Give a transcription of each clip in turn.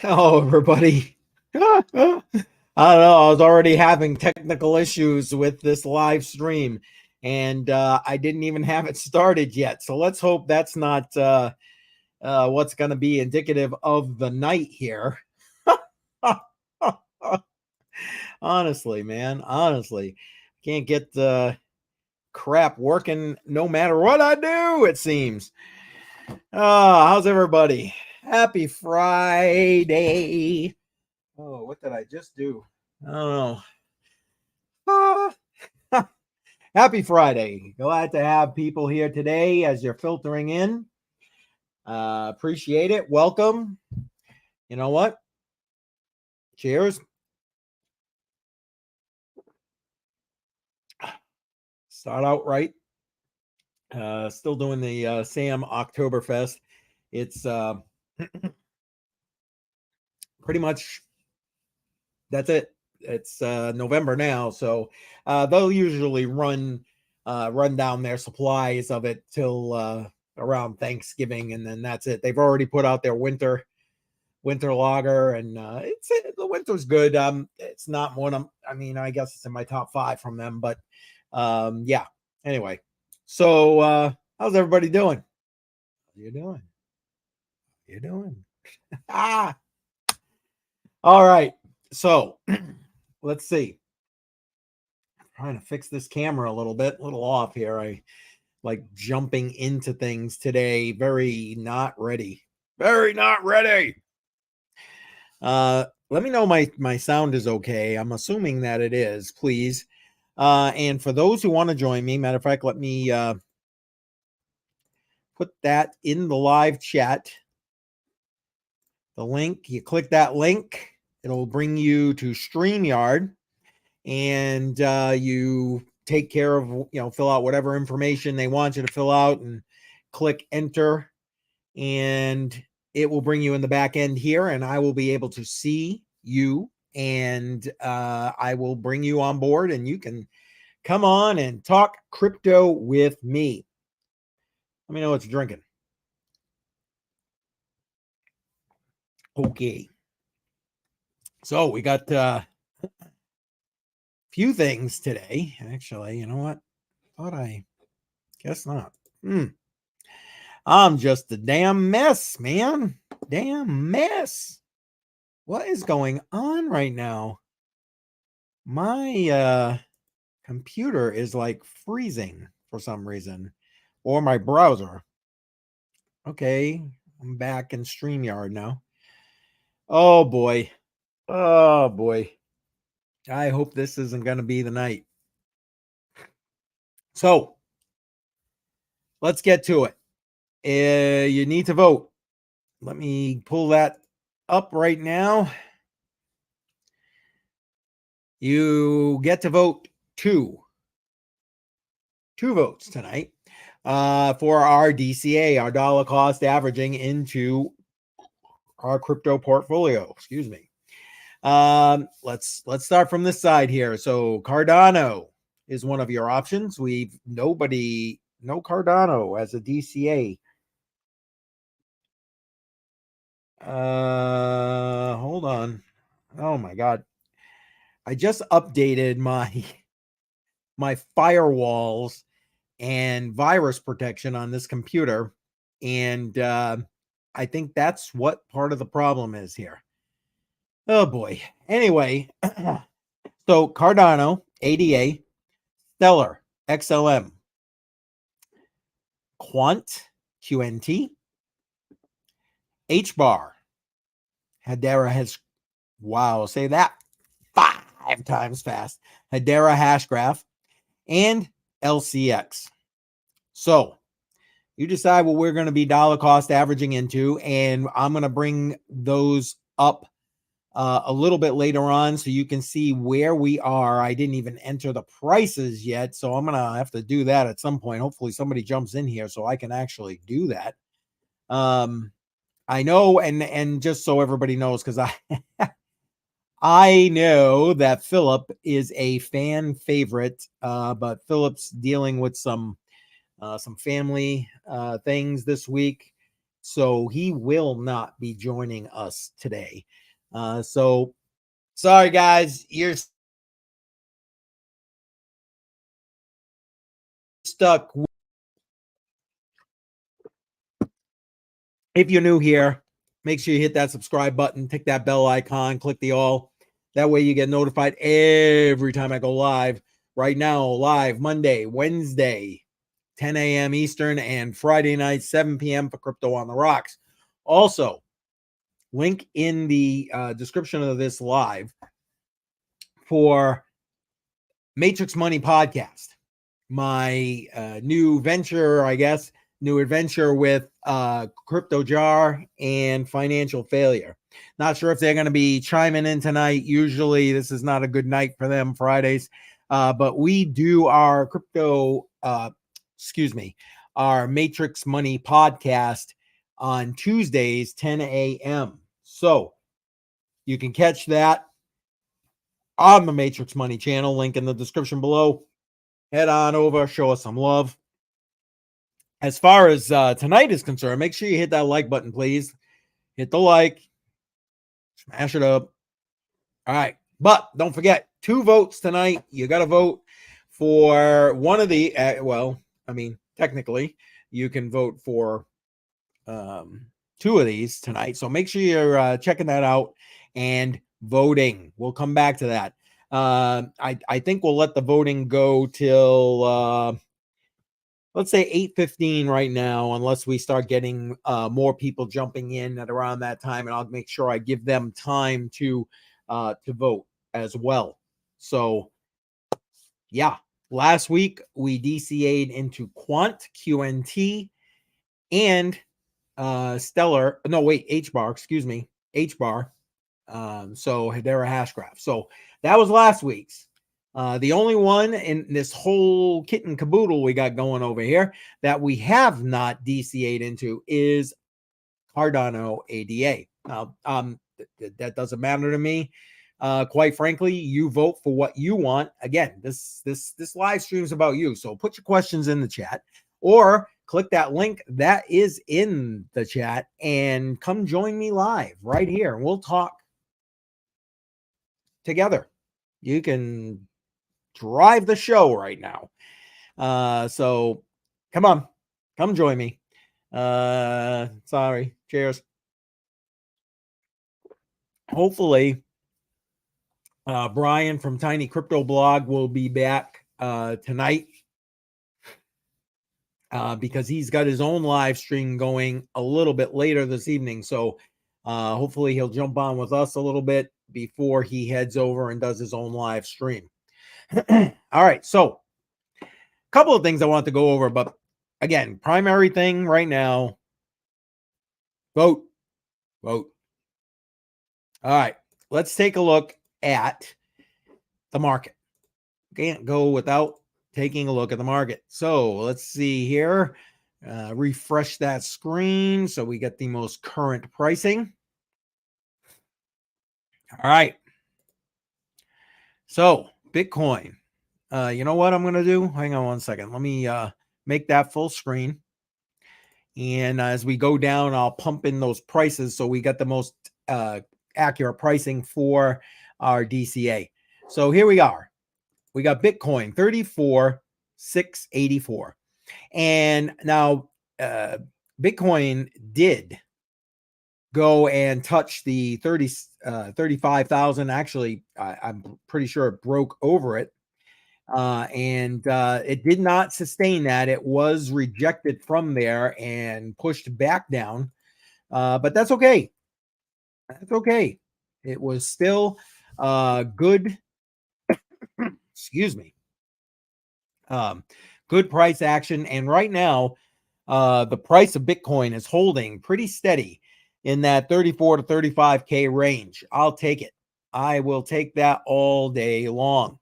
Hello, everybody. I don't know. I was already having technical issues with this live stream, and I didn't even have it started yet. So let's hope that's not what's going to be indicative of the night here. Honestly, man. Honestly, can't get the crap working no matter what I do, it seems. How's everybody? Happy Friday. Oh, what did I just do? I don't know. Happy Friday. Glad to have people here today as you're filtering in. Appreciate it. Welcome. You know what? Cheers. Start out right. Still doing the Sam Oktoberfest. It's pretty much that's it. It's November now, so they'll usually run down their supplies of it till around Thanksgiving, and then that's it. They've already put out their winter lager, and the winter's good. It's not one of, I mean, I guess it's in my top 5 from them, but yeah. Anyway, so how's everybody doing? How you doing? You doing? Ah, all right. So let's see. Trying to fix this camera a little off here. I like jumping into things today. Very not ready. Very not ready. Let me know my sound is okay. I'm assuming that it is, please. And for those who want to join me, matter of fact, let me put that in the live chat. The link, you click that link, it'll bring you to StreamYard, and you take care of, fill out whatever information they want you to fill out and click enter, and it will bring you in the back end here, and I will be able to see you, and I will bring you on board, and you can come on and talk crypto with me. Let me know what you're drinking. Okay. So we got a few things today. Actually, you know what? Thought I guess not. I'm just a damn mess, man. Damn mess. What is going on right now? My computer is like freezing for some reason, or my browser. Okay, I'm back in StreamYard now. Oh boy. Oh boy. I hope this isn't going to be the night. So let's get to it. You need to vote. Let me pull that up right now. You get to vote two votes tonight for our DCA, our dollar cost averaging into our crypto portfolio. Excuse me. Let's start from this side here. So Cardano is one of your options. No Cardano as a DCA. Hold on. Oh my God. I just updated my firewalls and virus protection on this computer, and I think that's what part of the problem is here. Oh boy. Anyway, so Cardano, ADA, Stellar, XLM, Quant, QNT, HBAR, Hedera has, wow, say that 5 times fast, Hedera Hashgraph, and LCX. So you decide what we're going to be dollar cost averaging into, and I'm going to bring those up a little bit later on so you can see where we are. I didn't even enter the prices yet, so I'm going to have to do that at some point. Hopefully somebody jumps in here so I can actually do that. I know, and just so everybody knows, because I know that Philip is a fan favorite, but Philip's dealing with some family things this week. so he will not be joining us today. So sorry, guys, you're stuck. If you're new here, make sure you hit that subscribe button, tick that bell icon, click the all. That way you get notified every time I go live. Right now, live Monday, Wednesday, 10 a.m. Eastern, and Friday night, 7 p.m. for Crypto on the Rocks. Also, link in the description of this live for Matrix Money Podcast, my new venture, I guess, new adventure with Crypto Jar and Financial Failure. Not sure if they're going to be chiming in tonight. Usually this is not a good night for them, Fridays. But we do our our Matrix Money podcast on Tuesdays, 10 a.m. So you can catch that on the Matrix Money channel, link in the description below. Head on over, show us some love. As far as tonight is concerned, make sure you hit that like button, please. Hit the like, smash it up. All right. But don't forget, 2 votes tonight. You got to vote for one of the, technically, you can vote for 2 of these tonight. So make sure you're checking that out and voting. We'll come back to that. I think we'll let the voting go till let's say 8:15 right now, unless we start getting more people jumping in at around that time, and I'll make sure I give them time to vote as well. So yeah, last week we DCA'd into Quant, QNT, and Stellar. No, wait, HBAR, excuse me, HBAR. So Hedera Hashgraph. So that was last week's. The only one in this whole kit and caboodle we got going over here that we have not DCA'd into is Cardano ADA. Now, that doesn't matter to me. Quite frankly, you vote for what you want. Again, this live stream is about you. So put your questions in the chat or click that link that is in the chat and come join me live right here. And we'll talk together. You can drive the show right now. So come join me. Sorry. Cheers. Hopefully, Brian from Tiny Crypto Blog will be back tonight because he's got his own live stream going a little bit later this evening. So hopefully he'll jump on with us a little bit before he heads over and does his own live stream. All right. So a couple of things I want to go over, but again, primary thing right now, vote. All right. Let's take a look at the market. Can't go without taking a look at the market. So let's see here. Refresh that screen so we get the most current pricing. All right. So Bitcoin. You know what I'm going to do? Hang on one second. Let me make that full screen. And as we go down, I'll pump in those prices so we get the most accurate pricing for our DCA. So here we are. We got Bitcoin 34,684. And now Bitcoin did go and touch the 35,000. Actually, I'm pretty sure it broke over it. And it did not sustain that. It was rejected from there and pushed back down. But that's okay. That's okay. It was still good. Excuse me. Good price action. And right now, the price of Bitcoin is holding pretty steady in that 34 to 35K range. I'll take it. I will take that all day long.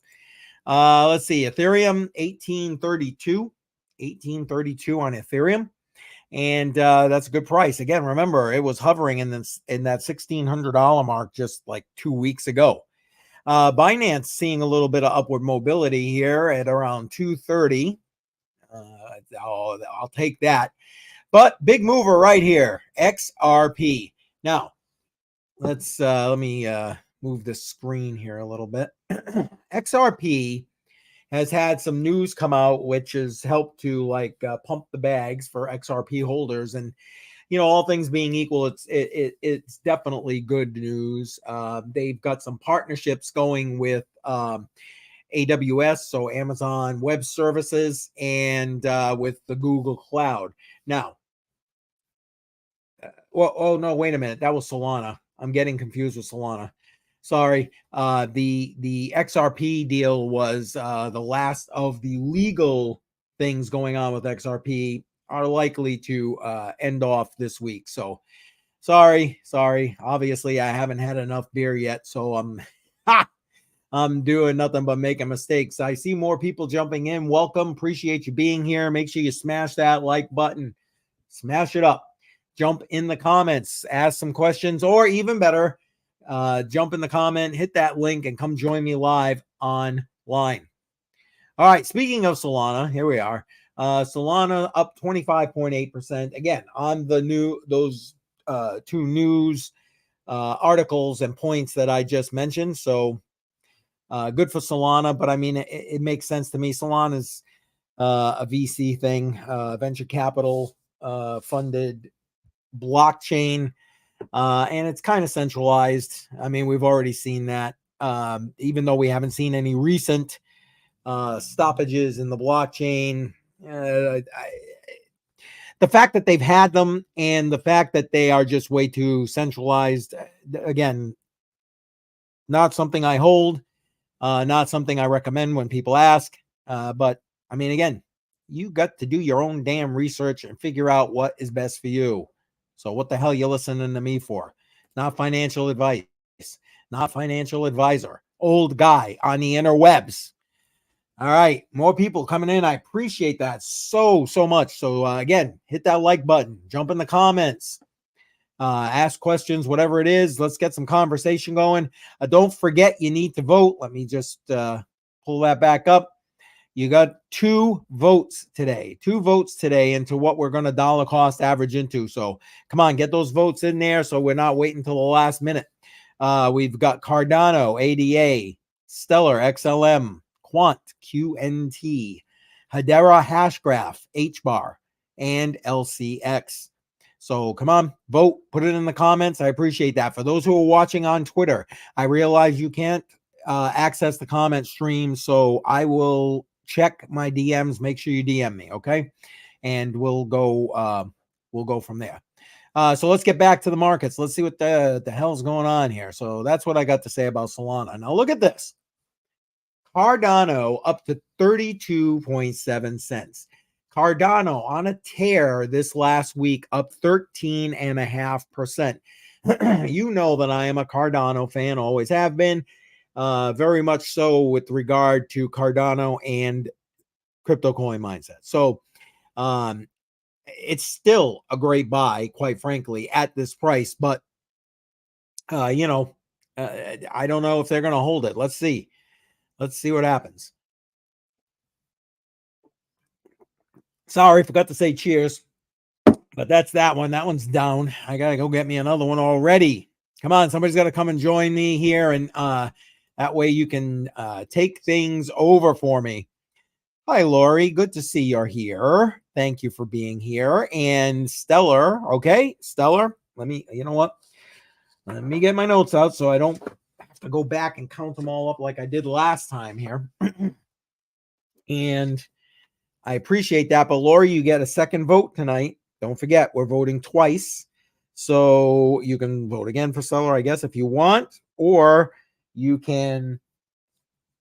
Let's see. Ethereum, 1832 on Ethereum. And that's a good price. Again, remember, it was hovering in that $1,600 mark just like 2 weeks ago. Binance seeing a little bit of upward mobility here at around 230. I'll take that. But big mover right here, XRP. Now, let me move the screen here a little bit. XRP has had some news come out, which has helped to pump the bags for XRP holders. And all things being equal, it's definitely good news. They've got some partnerships going with AWS, so Amazon Web Services, and with the Google Cloud. Now, oh no, wait a minute, that was Solana. I'm getting confused with Solana. Sorry. The XRP deal was the last of the legal things going on with XRP are likely to end off this week. So sorry. Obviously, I haven't had enough beer yet, so I'm doing nothing but making mistakes. I see more people jumping in. Welcome. Appreciate you being here. Make sure you smash that like button. Smash it up. Jump in the comments. Ask some questions, or even better, jump in the comment, hit that link, and come join me live online. All right. Speaking of Solana, here we are. Solana up 25.8%. Again, on those two news articles and points that I just mentioned. So good for Solana, but I mean, it makes sense to me. Solana is a VC thing, venture capital funded blockchain, and it's kind of centralized. I mean, we've already seen that, even though we haven't seen any recent stoppages in the blockchain. The fact that they've had them and the fact that they are just way too centralized, again, not something I hold, not something I recommend when people ask. But I mean, again, you got to do your own damn research and figure out what is best for you. So what the hell you listening to me for? Not financial advice, not financial advisor, old guy on the interwebs. All right, more people coming in. I appreciate that so much. So again, hit that like button, jump in the comments, ask questions, whatever it is. Let's get some conversation going. Don't forget, you need to vote. Let me just pull that back up. You got 2 votes today into what we're going to dollar cost average into. So come on, get those votes in there so we're not waiting until the last minute. We've got Cardano, ADA, Stellar, XLM, Quant, QNT, Hedera, Hashgraph, HBAR, and LCX. So come on, vote, put it in the comments. I appreciate that. For those who are watching on Twitter, I realize you can't access the comment stream, so I will check my DMs. Make sure you DM me, okay? And we'll go from there. So let's get back to the markets. Let's see what the hell's going on here. So that's what I got to say about Solana. Now look at this. Cardano up to 32.7 cents. Cardano on a tear this last week, up 13.5%. You know that I am a Cardano fan, always have been. Very much so with regard to Cardano and crypto coin mindset. So it's still a great buy, quite frankly, at this price. But, I don't know if they're going to hold it. Let's see. Let's see what happens. Sorry, forgot to say cheers. But that's that one. That one's down. I got to go get me another one already. Come on, somebody's got to come and join me here. And that way you can take things over for me. Hi, Lori. Good to see you're here. Thank you for being here. And Stellar. Okay, Stellar. You know what? Let me get my notes out so I don't have to go back and count them all up like I did last time here. And I appreciate that. But Lori, you get a second vote tonight. Don't forget, we're voting twice. So you can vote again for Stellar, I guess, if you want, or you can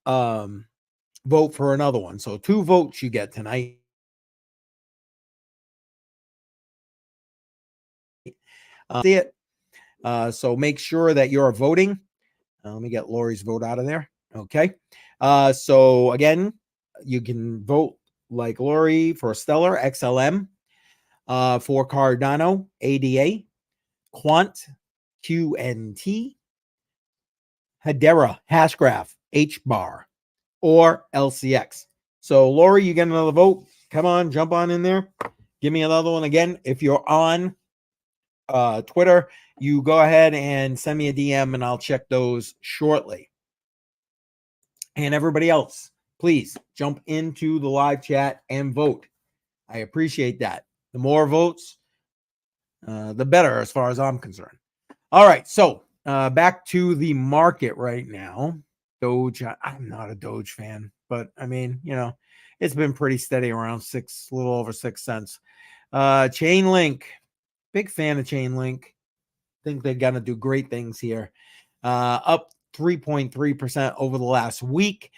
vote for another one. So 2 votes you get tonight. See it. So make sure that you're voting. Let me get Lori's vote out of there. Okay. So again, you can vote like Lori for Stellar, XLM, for Cardano, ADA, Quant, QNT, Hedera, Hashgraph, HBAR, or LCX. So Lori, you get another vote. Come on, jump on in there. give me another one again. If you're on Twitter, you go ahead and send me a DM and I'll check those shortly. And everybody else, please jump into the live chat and vote. I appreciate that. The more votes, the better as far as I'm concerned. All right, so back to the market right now. Doge, I'm not a Doge fan, but I mean, it's been pretty steady around a little over 6 cents. Chainlink, big fan of Chainlink. Think they're gonna do great things here. Up 3.3% over the last week,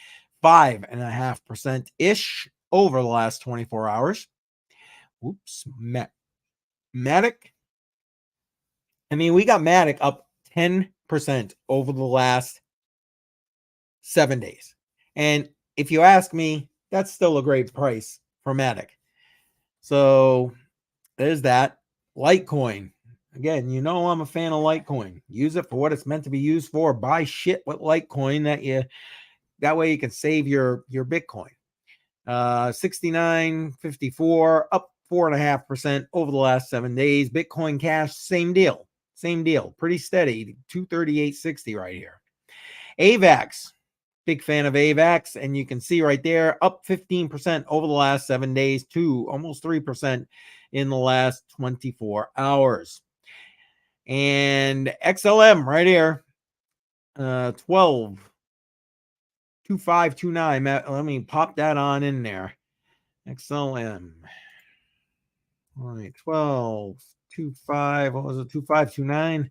5.5% ish over the last 24 hours. Oops, Matic. I mean, we got Matic up 10% over the last 7 days. And if you ask me, that's still a great price for Matic. So there's that. Litecoin. Again, I'm a fan of Litecoin. Use it for what it's meant to be used for. Buy shit with Litecoin that way you can save your Bitcoin. 69.54, up 4.5% over the last 7 days. Bitcoin Cash, same deal. Pretty steady. 238.60 right here. AVAX. Big fan of AVAX, and you can see right there, up 15% over the last 7 days to almost 3% in the last 24 hours. And XLM right here, 12.2529. Let me pop that on in there. XLM. All right, 12.25. What was it? 2529.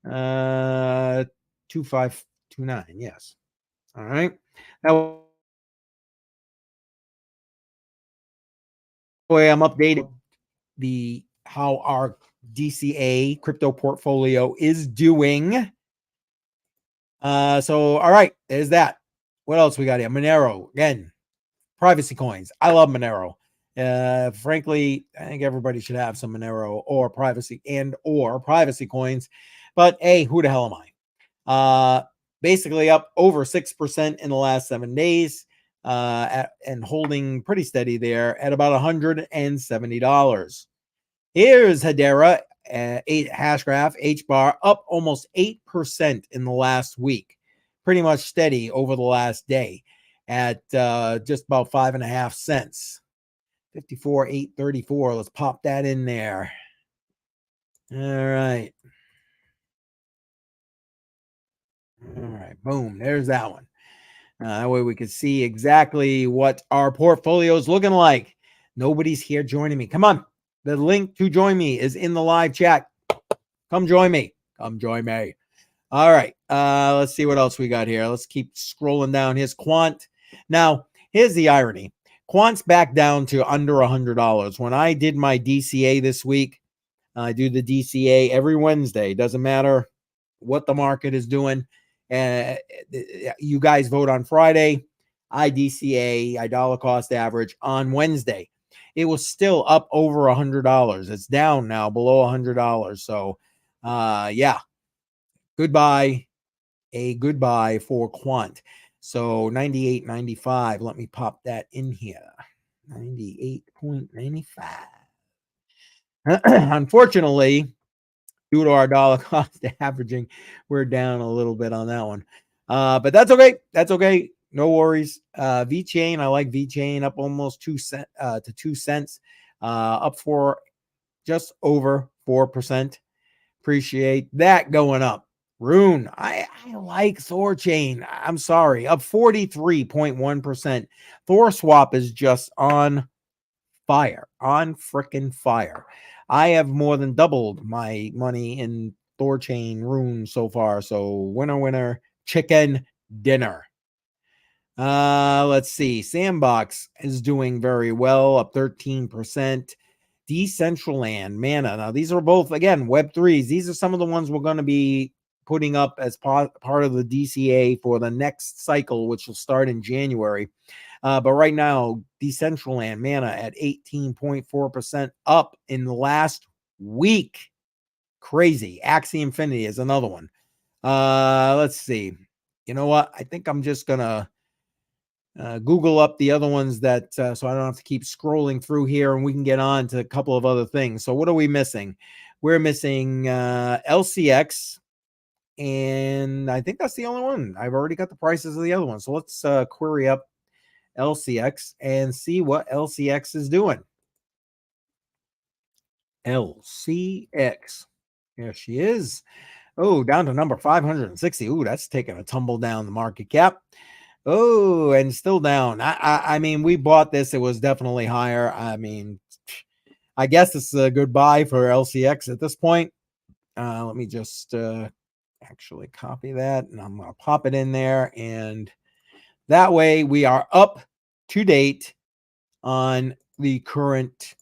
2529. Yes. All right. That way I'm updating how our DCA crypto portfolio is doing. So all right, there's that. What else we got here? Monero, again, privacy coins. I love Monero. Frankly, I think everybody should have some Monero or privacy coins. But hey, who the hell am I? Basically up over 6% in the last 7 days, and holding pretty steady there at about $170. Here's Hedera, 8 Hashgraph, HBAR, up almost 8% in the last week. Pretty much steady over the last day at just about 5.5 cents. 54,834. Let's pop that in there. All right. Boom. There's that one. That way we can see exactly what our portfolio is looking like. Nobody's here joining me. Come on. The link to join me is in the live chat. Come join me. All right. Let's see what else we got here. Let's keep scrolling down. Here's Quant. Now, here's the irony. Quant's back down to under $100. When I did my DCA this week, I do the DCA every Wednesday. Doesn't matter what the market is doing. You guys vote on Friday. I DCA, I dollar cost average on Wednesday. It was still up over $100. It's down now below $100. So, yeah, goodbye for Quant. So 98.95. Let me pop that in here. 98.95. Unfortunately, due to our dollar cost averaging, we're down a little bit on that one. But that's okay. No worries. VChain, I like VChain, up almost 2 cents to 2 cents, up for just over 4%. Appreciate that going up. Rune, I like Thorchain. I'm sorry, up 43.1%. ThorSwap is just on fire, on freaking fire. I have more than doubled my money in Thorchain Rune so far. So winner, chicken dinner. Let's see. Sandbox is doing very well, up 13%. Decentraland, Mana. Now, these are both, again, Web3s. These are some of the ones we're going to be putting up as part of the DCA for the next cycle, which will start in January. But right now, Decentraland, Mana at 18.4% up in the last week. Crazy. Axie Infinity is another one. Let's see. You know what? I think I'm just going to Google up the other ones that so I don't have to keep scrolling through here, and we can get on to a couple of other things. So what are we missing? We're missing LCX, and I think that's the only one. I've already got the prices of the other one. So let's query up LCX and see what LCX is doing. LCX. There she is. Oh, down to number 560. Ooh, that's taking a tumble down the market cap. Oh, and still down. I mean, we bought this. It was definitely higher. I mean, I guess it's a good buy for LCX at this point. Let me just actually copy that, and I'm going to pop it in there. And that way we are up to date on the current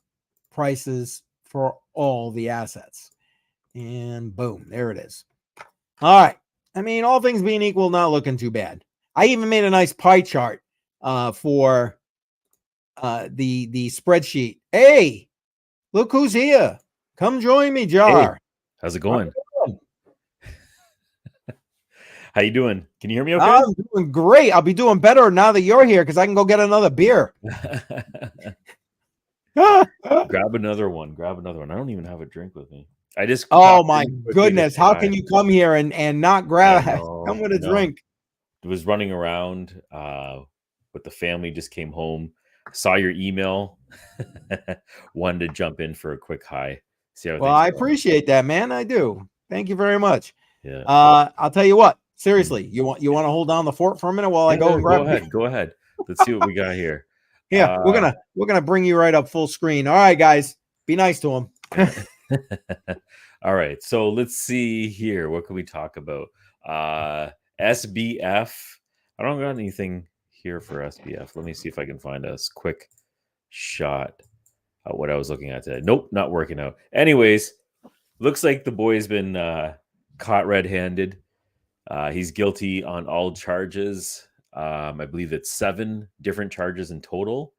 prices for all the assets. And boom, there it is. All right. I mean, all things being equal, not looking too bad. I even made a nice pie chart for the spreadsheet. Hey, look who's here. Come join me, Jar. Hey, how's it going? How you doing? Can you hear me okay? I'm doing great. I'll be doing better now that you're here because I can go get another beer. Grab another one. Grab another one. I don't even have a drink with me. I just my goodness. How can you come here and not grab come with a drink? Was running around with the family, just came home, saw your email, wanted to jump in for a quick hi. See how I appreciate that, man. I do. Thank you very much. Yeah. I'll tell you what. Seriously, you want to hold down the fort for a minute while I go and grab Go ahead. Let's see what we got here. Yeah, we're gonna bring you right up full screen. All right, guys, be nice to him. All right, so let's see here. What can we talk about? SBF. I don't got anything here for SBF. Let me see if I can find a quick shot of what I was looking at today. Nope, not working out. Anyways, looks like the boy's been caught red-handed. He's guilty on all charges. I believe it's 7 different charges in total.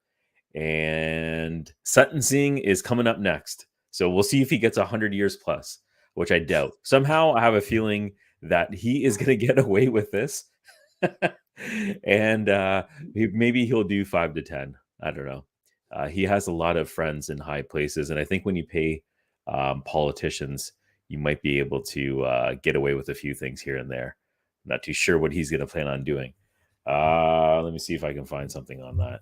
And sentencing is coming up next. So we'll see if he gets 100 years plus, which I doubt. Somehow I have a feeling that he is going to get away with this. And maybe he'll do 5 to 10. I don't know. He has a lot of friends in high places. And I think when you pay politicians, you might be able to get away with a few things here and there. I'm not too sure what he's going to plan on doing. Let me see if I can find something on that.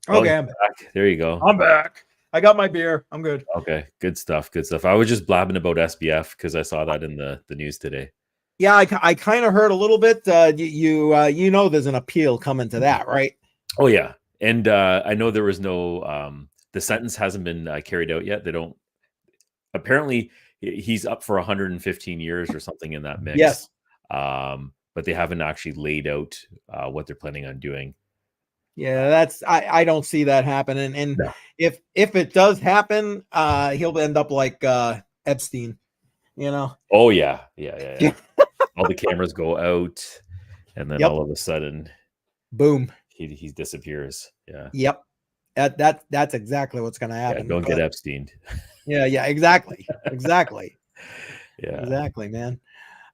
Okay, I'm back. There you go. I'm back. I got my beer. I'm good. Okay, good stuff. Good stuff. I was just blabbing about SBF because I saw that in the news today. Yeah, I kind of heard a little bit. You know, there's an appeal coming to that, right? Oh yeah, and I know there was no the sentence hasn't been carried out yet. They don't. Apparently, he's up for 115 years or something in that mix. Yes. But they haven't actually laid out what they're planning on doing. Yeah, that's I don't see that happening. And no. if it does happen, he'll end up like Epstein, you know. Oh yeah. All the cameras go out, and then all of a sudden, boom, he disappears. Yeah. Yep. That's exactly what's going to happen. Yeah, don't get Epstein. Yeah, exactly. Yeah. Exactly, man.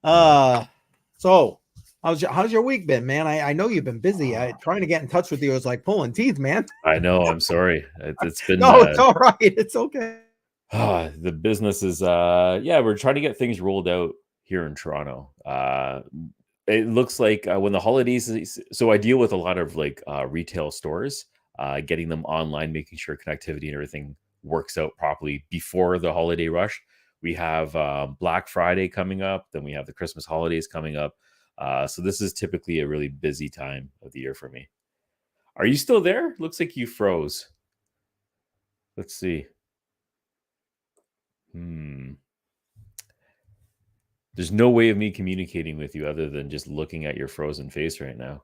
So how's your week been, man? I know you've been busy. Trying to get in touch with you is like pulling teeth, man. I know. I'm sorry. It's been no, it's all right. It's okay. The business is we're trying to get things rolled out here in Toronto. It looks like when the holidays, so I deal with a lot of like retail stores, getting them online, making sure connectivity and everything works out properly before the holiday rush. We have Black Friday coming up, then we have the Christmas holidays coming up. So this is typically a really busy time of the year for me. Are you still there? Looks like you froze. Let's see. There's no way of me communicating with you other than just looking at your frozen face right now.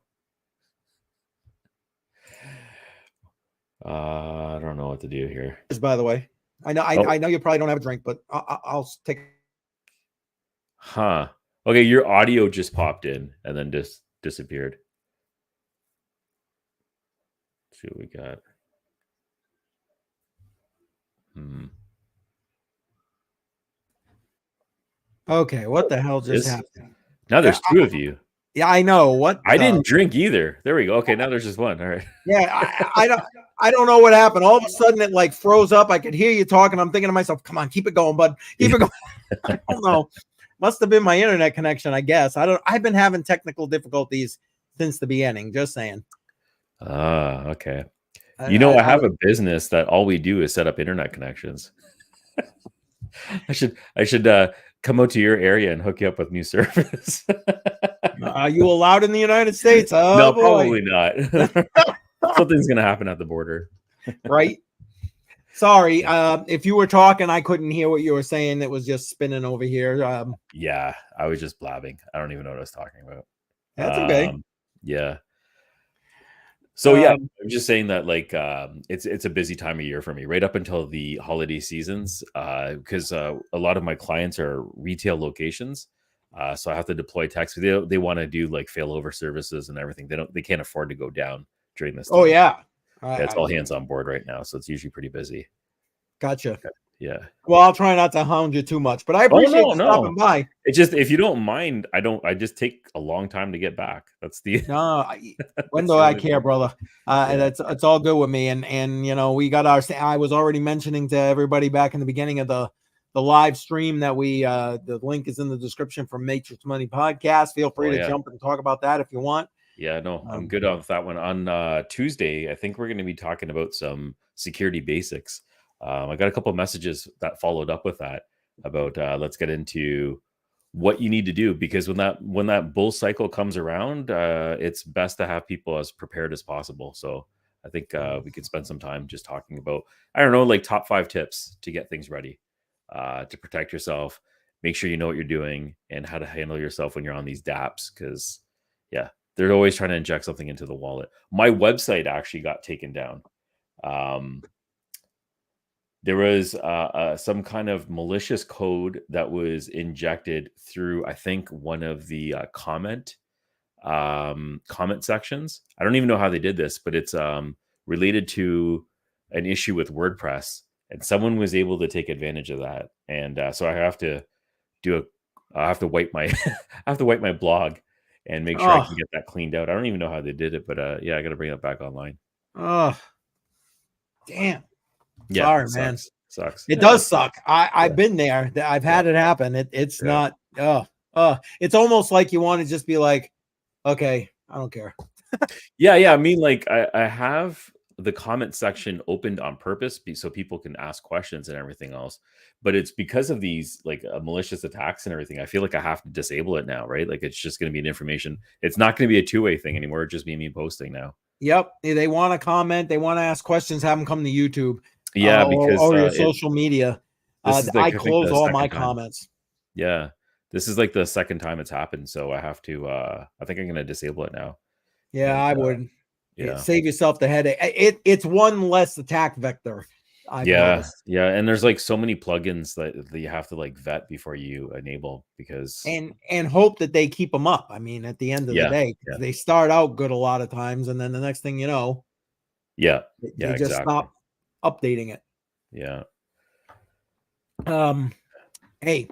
I don't know what to do here. By the way, I know you probably don't have a drink, but I'll take. Huh. Okay, your audio just popped in and then just disappeared. Let's see what we got. Okay, what the hell just happened? Now there's 2 of you. Yeah, I know what. I didn't drink either. There we go. Okay, now there's just one. All right. Yeah, I don't know what happened. All of a sudden, it like froze up. I could hear you talking. I'm thinking to myself, "Come on, keep it going, bud. Keep it going." I don't know. Must have been my internet connection, I guess. I've been having technical difficulties since the beginning. Just saying. Ah, okay. I, You know, I I, have a business that all we do is set up internet connections. I should come out to your area and hook you up with new service. are you allowed in the United States? Oh No, boy, probably not. Something's gonna happen at the border. right? Sorry, if you were talking, I couldn't hear what you were saying. It was just spinning over here. Yeah, I was just blabbing. I don't even know what I was talking about. That's okay. Yeah. So yeah, Um, I'm just saying that like it's a busy time of year for me, right up until the holiday seasons, because a lot of my clients are retail locations, so I have to deploy techs. They want to do like failover services and everything. They can't afford to go down during this oh time. yeah, Yeah, it's all hands on board right now, so it's usually pretty busy. gotcha. Yeah. Well, I'll try not to hound you too much, but I Oh appreciate no, you stopping no. by. It's just if you don't mind, I just take a long time to get back. That's the No, when that's do the I only care, thing. brother? Yeah. It's all good with me. And you know, we got our. I was already mentioning to everybody back in the beginning of the live stream that we the link is in the description for Matrix Money Podcast. Feel free Oh to yeah. jump and talk about that if you want. Yeah, no, I'm good on that one. On Tuesday, I think we're going to be talking about some security basics. I got a couple of messages that followed up with that about let's get into what you need to do because when that bull cycle comes around, it's best to have people as prepared as possible. So I think we could spend some time just talking about I don't know like top 5 tips to get things ready to protect yourself. Make sure you know what you're doing and how to handle yourself when you're on these DApps because yeah they're always trying to inject something into the wallet. My website actually got taken down. There was some kind of malicious code that was injected through, I think, one of the comment sections. I don't even know how they did this, but it's related to an issue with WordPress, and someone was able to take advantage of that. And so I have to I have to wipe my I have to wipe my blog and make sure I can Oh, get that cleaned out. I don't even know how they did it, but yeah, I got to bring it back online. oh, damn. Yeah, Sorry, it man. sucks. It Yeah, does it's fine. suck. I've Yeah, been there. I've yeah, had it happen. It's yeah. not. It's almost like you want to just be like, okay, I don't care. Yeah. I mean, like, I have the comment section opened on purpose so people can ask questions and everything else. But it's because of these like malicious attacks and everything. I feel like I have to disable it now, right? Like, it's just going to be an information. It's not going to be a two-way thing anymore. It's just be me posting now. Yep. They want to comment. They want to ask questions. Have them come to YouTube Yeah, because or your social media. this is like I I think close the all my second time. comments. Yeah, this is like the second time it's happened. So I have to. I think I'm going to disable it now. Yeah, And I would. yeah. Save yourself the headache. It's one less attack vector. I've Yeah, noticed. yeah, and there's like so many plugins that you have to like vet before you enable because And hope that they keep them up. I mean, at the end of the yeah, day, yeah, they start out good a lot of times, and then the next thing you know, yeah, yeah, they just exactly. stop updating it. Yeah. Hey,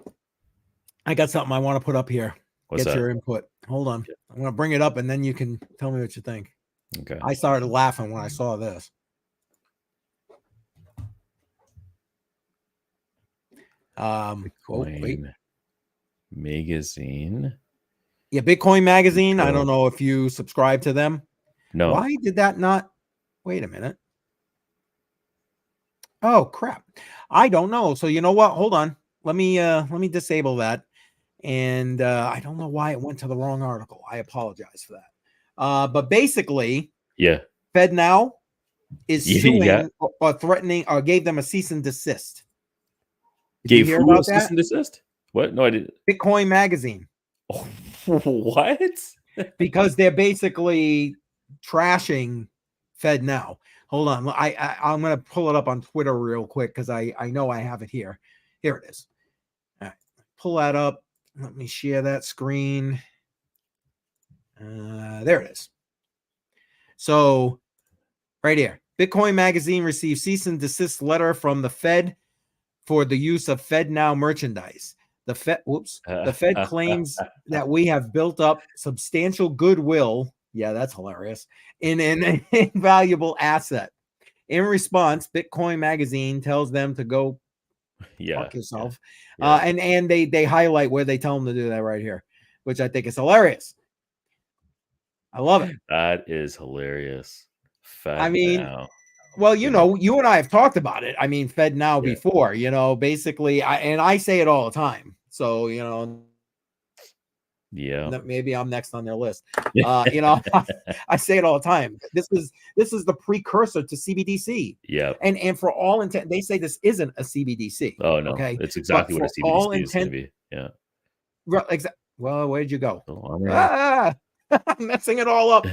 I got something I want to put up here. What's Get that? your input. Hold on. Yeah. I'm gonna bring it up, and then you can tell me what you think. Okay. I started laughing when I saw this. Bitcoin magazine. Yeah, Bitcoin Magazine. I Oh, don't know if you subscribe to them. no. Why did that not? Wait a minute. Oh crap. I don't know. So you know what? Hold on. Let me disable that. And I don't know why it went to the wrong article. I apologize for that. But basically, Yeah. FedNow is Yeah. suing or threatening or gave them a cease and desist. Did you Gave hear who a about cease that? and desist? What? No, I didn't. Bitcoin Magazine. Oh, what? Because they're basically trashing FedNow. Hold on. I'm going to pull it up on Twitter real quick because I know I have it here. Here it is. All right. Pull that up. Let me share that screen. There it is. So right here, Bitcoin Magazine received cease and desist letter from the Fed for the use of FedNow merchandise. The Fed claims that we have built up substantial goodwill. Yeah, that's hilarious. In an invaluable asset. In response, Bitcoin Magazine tells them to go fuck yourself. And they highlight where they tell them to do that right here, which I think is hilarious. I love it. That is hilarious. I mean, well, you and I have talked about it. I mean, Fed now before, basically, I say it all the time. So, maybe I'm next on their list. I say it all the time. This is the precursor to CBDC. Yeah. And for all intent, they say this isn't a CBDC. Oh no, okay. It's exactly what a CBDC is going to be. Yeah. Well, where'd you go? Oh, I'm right. I'm messing it all up.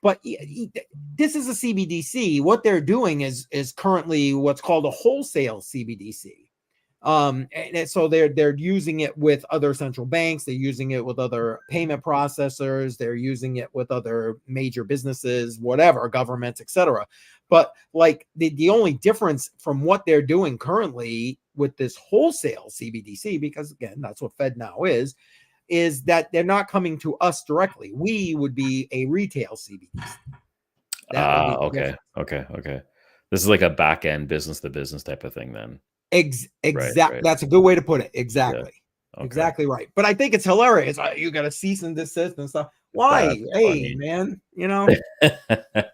But this is a CBDC. What they're doing is currently what's called a wholesale CBDC. And so they're using it with other central banks. They're using it with other payment processors. They're using it with other major businesses, whatever, governments, etc. But like the only difference from what they're doing currently with this wholesale CBDC, because again, that's what Fed now is that they're not coming to us directly. We would be a retail CBDC. Okay. This is like a back end business to business type of thing then. Exactly. Right. That's a good way to put it. Exactly. Yeah. Okay. Exactly right. But I think it's hilarious. You got to cease and desist and stuff. Why? That's funny. Man,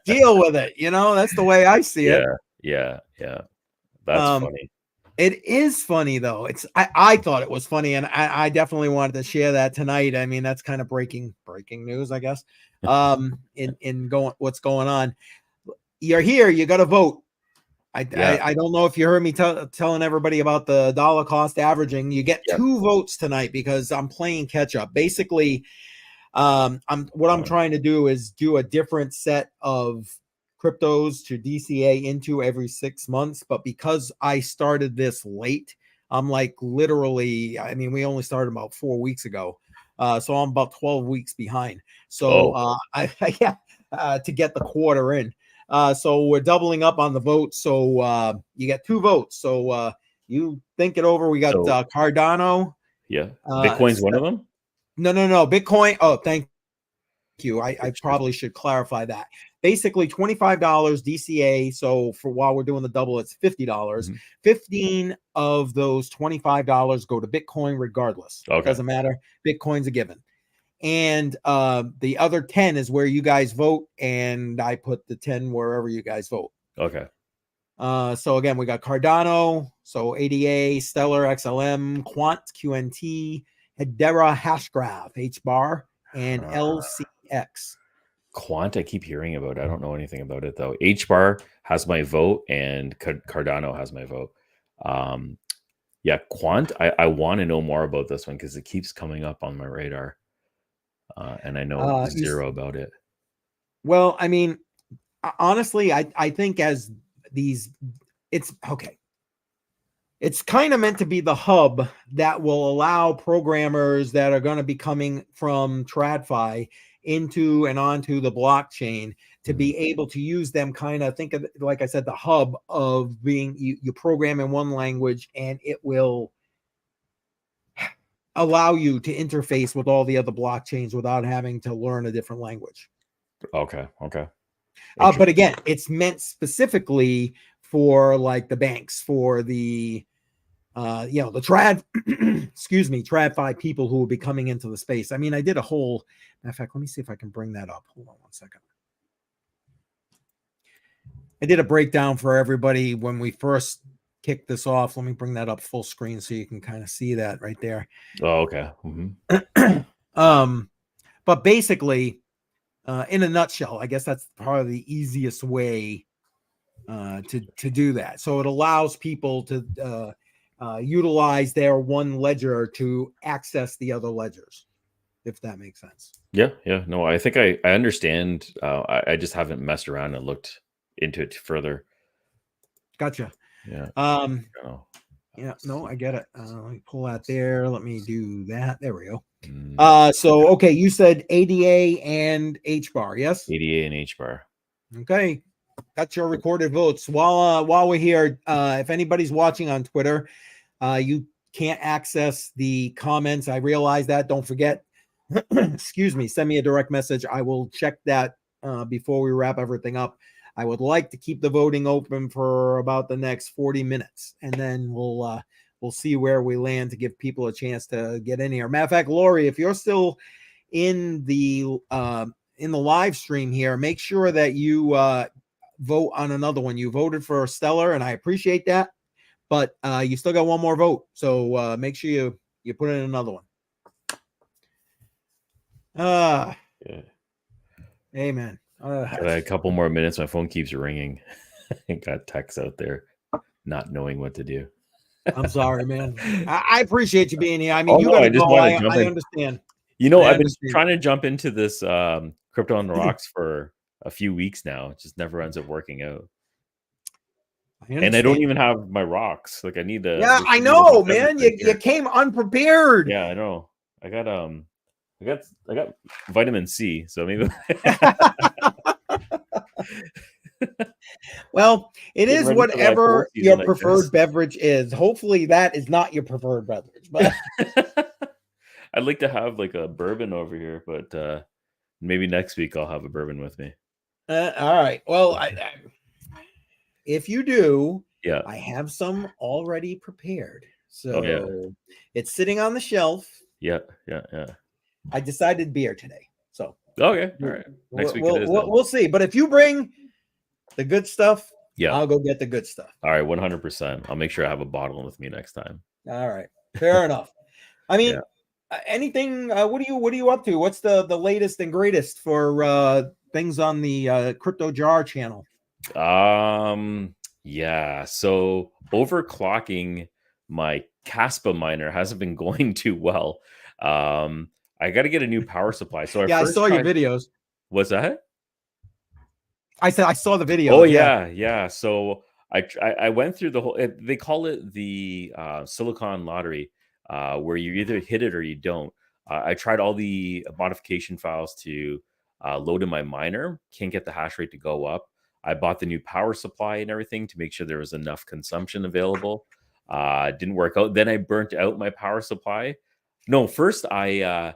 deal with it. That's the way I see it. Yeah. That's funny. It is funny though. I thought it was funny, and I definitely wanted to share that tonight. I mean, that's kind of breaking news, I guess. In what's going on. You're here. You got to vote. I don't know if you heard me telling everybody about the dollar cost averaging. You get 2 votes tonight because I'm playing catch up. Basically, I'm trying to do is do a different set of cryptos to DCA into every 6 months. But because I started this late, I'm like literally, I mean, we only started about 4 weeks ago. So I'm about 12 weeks behind. So to get the quarter in. So we're doubling up on the vote. So you get 2 votes. So you think it over. We got Cardano. Yeah. Bitcoin's one of them? No. Bitcoin. Oh, thank you. I probably should clarify that. Basically $25 DCA. So for while we're doing the double, it's $50. Mm-hmm. 15 of those $25 go to Bitcoin regardless. Okay. Doesn't matter. Bitcoin's a given. And the other 10 is where you guys vote, and I put the 10 wherever you guys vote. Okay. So again, we got Cardano, so ADA, Stellar, XLM, Quant, QNT, Hedera, Hashgraph, HBAR, and LCX. Quant, I keep hearing about. I don't know anything about it though. HBAR has my vote, and Cardano has my vote. Quant. I want to know more about this one because it keeps coming up on my radar. And I know zero about it. Well, I mean, honestly, I think it's okay. It's kind of meant to be the hub that will allow programmers that are going to be coming from TradFi into and onto the blockchain to be able to use them. Kind of think of it, like I said, the hub of being you program in one language and it will allow you to interface with all the other blockchains without having to learn a different language. Okay. But again, it's meant specifically for like the banks, for the the TradFi people who will be coming into the space. I mean, I did a whole, in fact, let me see if I can bring that up. Hold on one second. I did a breakdown for everybody when we first kick this off. Let me bring that up full screen so you can kind of see that right there. Oh, okay. Mm-hmm. But basically, in a nutshell, I guess that's probably the easiest way to do that. So it allows people to utilize their one ledger to access the other ledgers, if that makes sense. Yeah. No, I think I understand. I just haven't messed around and looked into it further. Gotcha. Yeah. Yeah, no, I get it. Let me pull that there. Let me do that. There we go. So okay, you said ADA and HBAR, yes? ADA and HBAR. Okay. Got your recorded votes. While we're here, if anybody's watching on Twitter, You can't access the comments. I realize that. Don't forget. Excuse me. Send me a direct message. I will check that before we wrap everything up. I would like to keep the voting open for about the next 40 minutes, and then we'll see where we land to give people a chance to get in here. Matter of fact, Lori, if you're still in the live stream here, make sure that you vote on another one. You voted for Stellar, and I appreciate that, but you still got one more vote, so make sure you put in another one. Yeah. Amen. Got a couple more minutes. My phone keeps ringing. I got texts out there, not knowing what to do. I'm sorry, man. I appreciate you being here. I mean, you got to go. I understand. I've been trying to jump into this crypto on the rocks for a few weeks now. It just never ends up working out. And I don't even have my rocks. Like I need to. Yeah, I know, man. You came unprepared. Yeah, I know. I got vitamin C, so maybe. Well, it is whatever your preferred beverage is. Hopefully, that is not your preferred beverage. But I'd like to have like a bourbon over here, but maybe next week I'll have a bourbon with me. All right. Well, if you do, yeah, I have some already prepared. So it's sitting on the shelf. Yeah. I decided beer today. So okay, all right. Next week we'll see. But if you bring the good stuff, I'll go get the good stuff. All right, 100%. I'll make sure I have a bottle with me next time. All right, fair enough. I mean, anything? What are you up to? What's the latest and greatest for things on the Crypto Jar channel? Yeah. So overclocking my Caspa miner hasn't been going too well. I got to get a new power supply. So I saw your videos. What's that? I said I saw the video. Oh yeah. So I went through the whole. They call it the Silicon Lottery, where you either hit it or you don't. I tried all the modification files to load in my miner. Can't get the hash rate to go up. I bought the new power supply and everything to make sure there was enough consumption available. Didn't work out. Then I burnt out my power supply. No, first I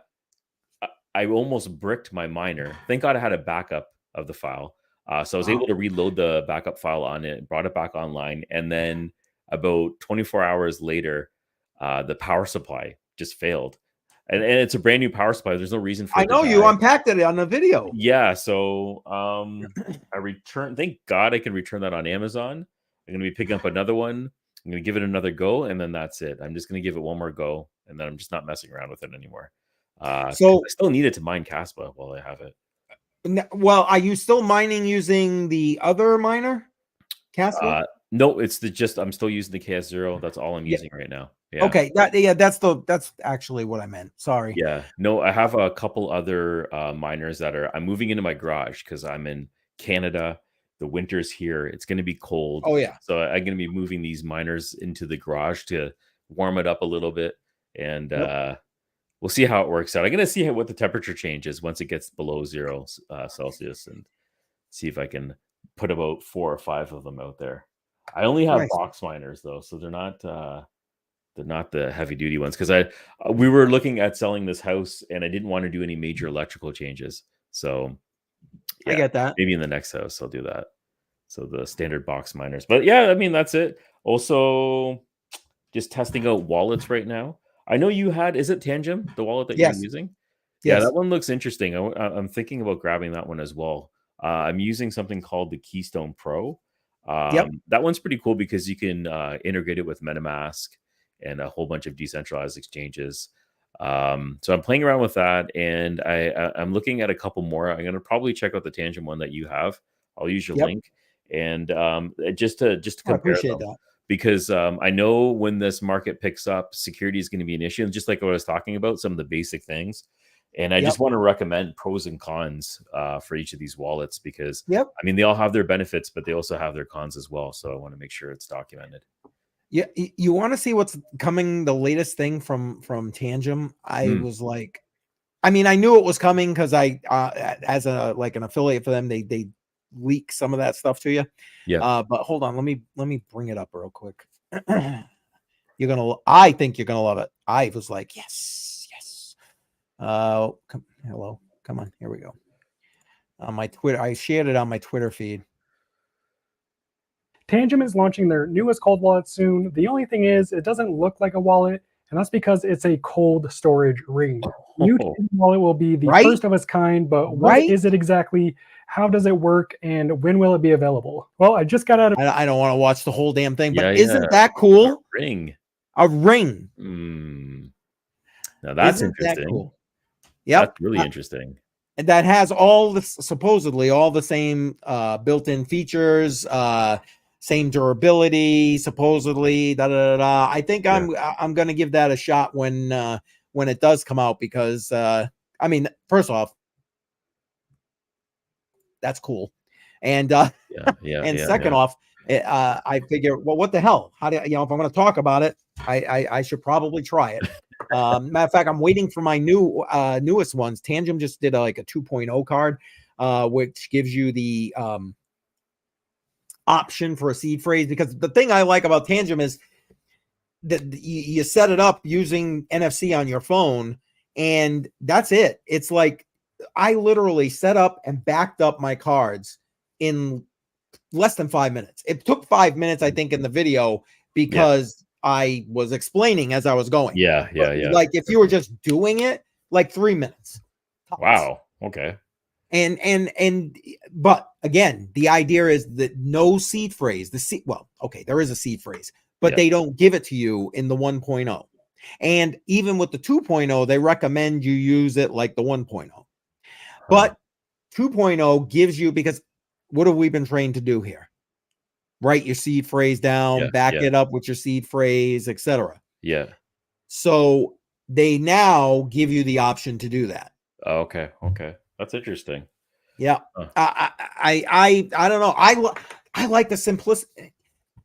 almost bricked my miner. Thank God I had a backup of the file. So I was able to reload the backup file on it, brought it back online. And then about 24 hours later, the power supply just failed. And it's a brand new power supply. There's no reason for it. I know you unpacked it on the video. Yeah. So I returned. Thank God I can return that on Amazon. I'm going to be picking up another one. I'm going to give it another go. And then that's it. I'm just going to give it one more go. And then I'm just not messing around with it anymore. So I still need it to mine Caspa while I have it. Well, are you still mining using the other miner, Caspa? No, it's I'm still using the KS0. That's all I'm using right now. Yeah. Okay. That's actually what I meant. Sorry. Yeah. No, I have a couple other miners I'm moving into my garage because I'm in Canada. The winter's here. It's going to be cold. Oh yeah. So I'm going to be moving these miners into the garage to warm it up a little bit, and we'll see how it works out. I'm going to see what the temperature changes once it gets below 0 Celsius, and see if I can put about 4 or 5 of them out there. I only have box miners though, so they're not the heavy duty ones, because we were looking at selling this house and I didn't want to do any major electrical changes. So I get that. Maybe in the next house I'll do that. So the standard box miners. But yeah, I mean, that's it. Also, just testing out wallets right now. I know you had, is it Tangem, the wallet that you're using? Yeah, that one looks interesting. I'm thinking about grabbing that one as well. I'm using something called the Keystone Pro. That one's pretty cool because you can integrate it with MetaMask and a whole bunch of decentralized exchanges. So I'm playing around with that, and I'm looking at a couple more. I'm going to probably check out the Tangem one that you have. I'll use your link, and just to compare. I appreciate that, because I know when this market picks up, security is going to be an issue. And just like what I was talking about, some of the basic things. And I just want to recommend pros and cons for each of these wallets, because I mean, they all have their benefits, but they also have their cons as well. So I want to make sure it's documented. Yeah, you want to see what's coming, the latest thing from Tangem. I was like, I mean, I knew it was coming because I as an affiliate for them, they leak some of that stuff to you. But hold on, let me bring it up real quick. I think you're gonna love it. I was like, yes. Hello, come on, here we go. On my Twitter, I shared it on my Twitter feed. Tangent is launching their newest cold wallet soon. The only thing is, it doesn't look like a wallet, and that's because it's a cold storage ring. New Tangent wallet will be the first of its kind, but what is it exactly? How does it work, and when will it be available? Well, I just got out of. I don't want to watch the whole damn thing, but isn't that cool? A ring. A ring. Now that's interesting. That cool? Yep. That's really interesting. And that has all the supposedly all the same built-in features, same durability, supposedly. I think I'm going to give that a shot when it does come out, because I mean, first off, that's cool, and second off, I figure, well, what the hell? How do if I'm going to talk about it, I should probably try it. Matter of fact, I'm waiting for my newest ones. Tangent just did a 2.0 card, which gives you the option for a seed phrase, because the thing I like about Tangent is that you set it up using NFC on your phone, and that's it. It's like I literally set up and backed up my cards in less than 5 minutes. It took 5 minutes, I think, in the video, because I was explaining as I was going. Yeah. Like if you were just doing it, like 3 minutes. Tops. Wow. Okay. But again, the idea is that no seed phrase. There is a seed phrase, but they don't give it to you in the 1.0. And even with the 2.0, they recommend you use it like the 1.0. But 2.0 gives you, because what have we been trained to do here? Write your seed phrase down, back it up with your seed phrase, etc. Yeah. So they now give you the option to do that. Okay. That's interesting. Yeah. I don't know. I like the simplicity.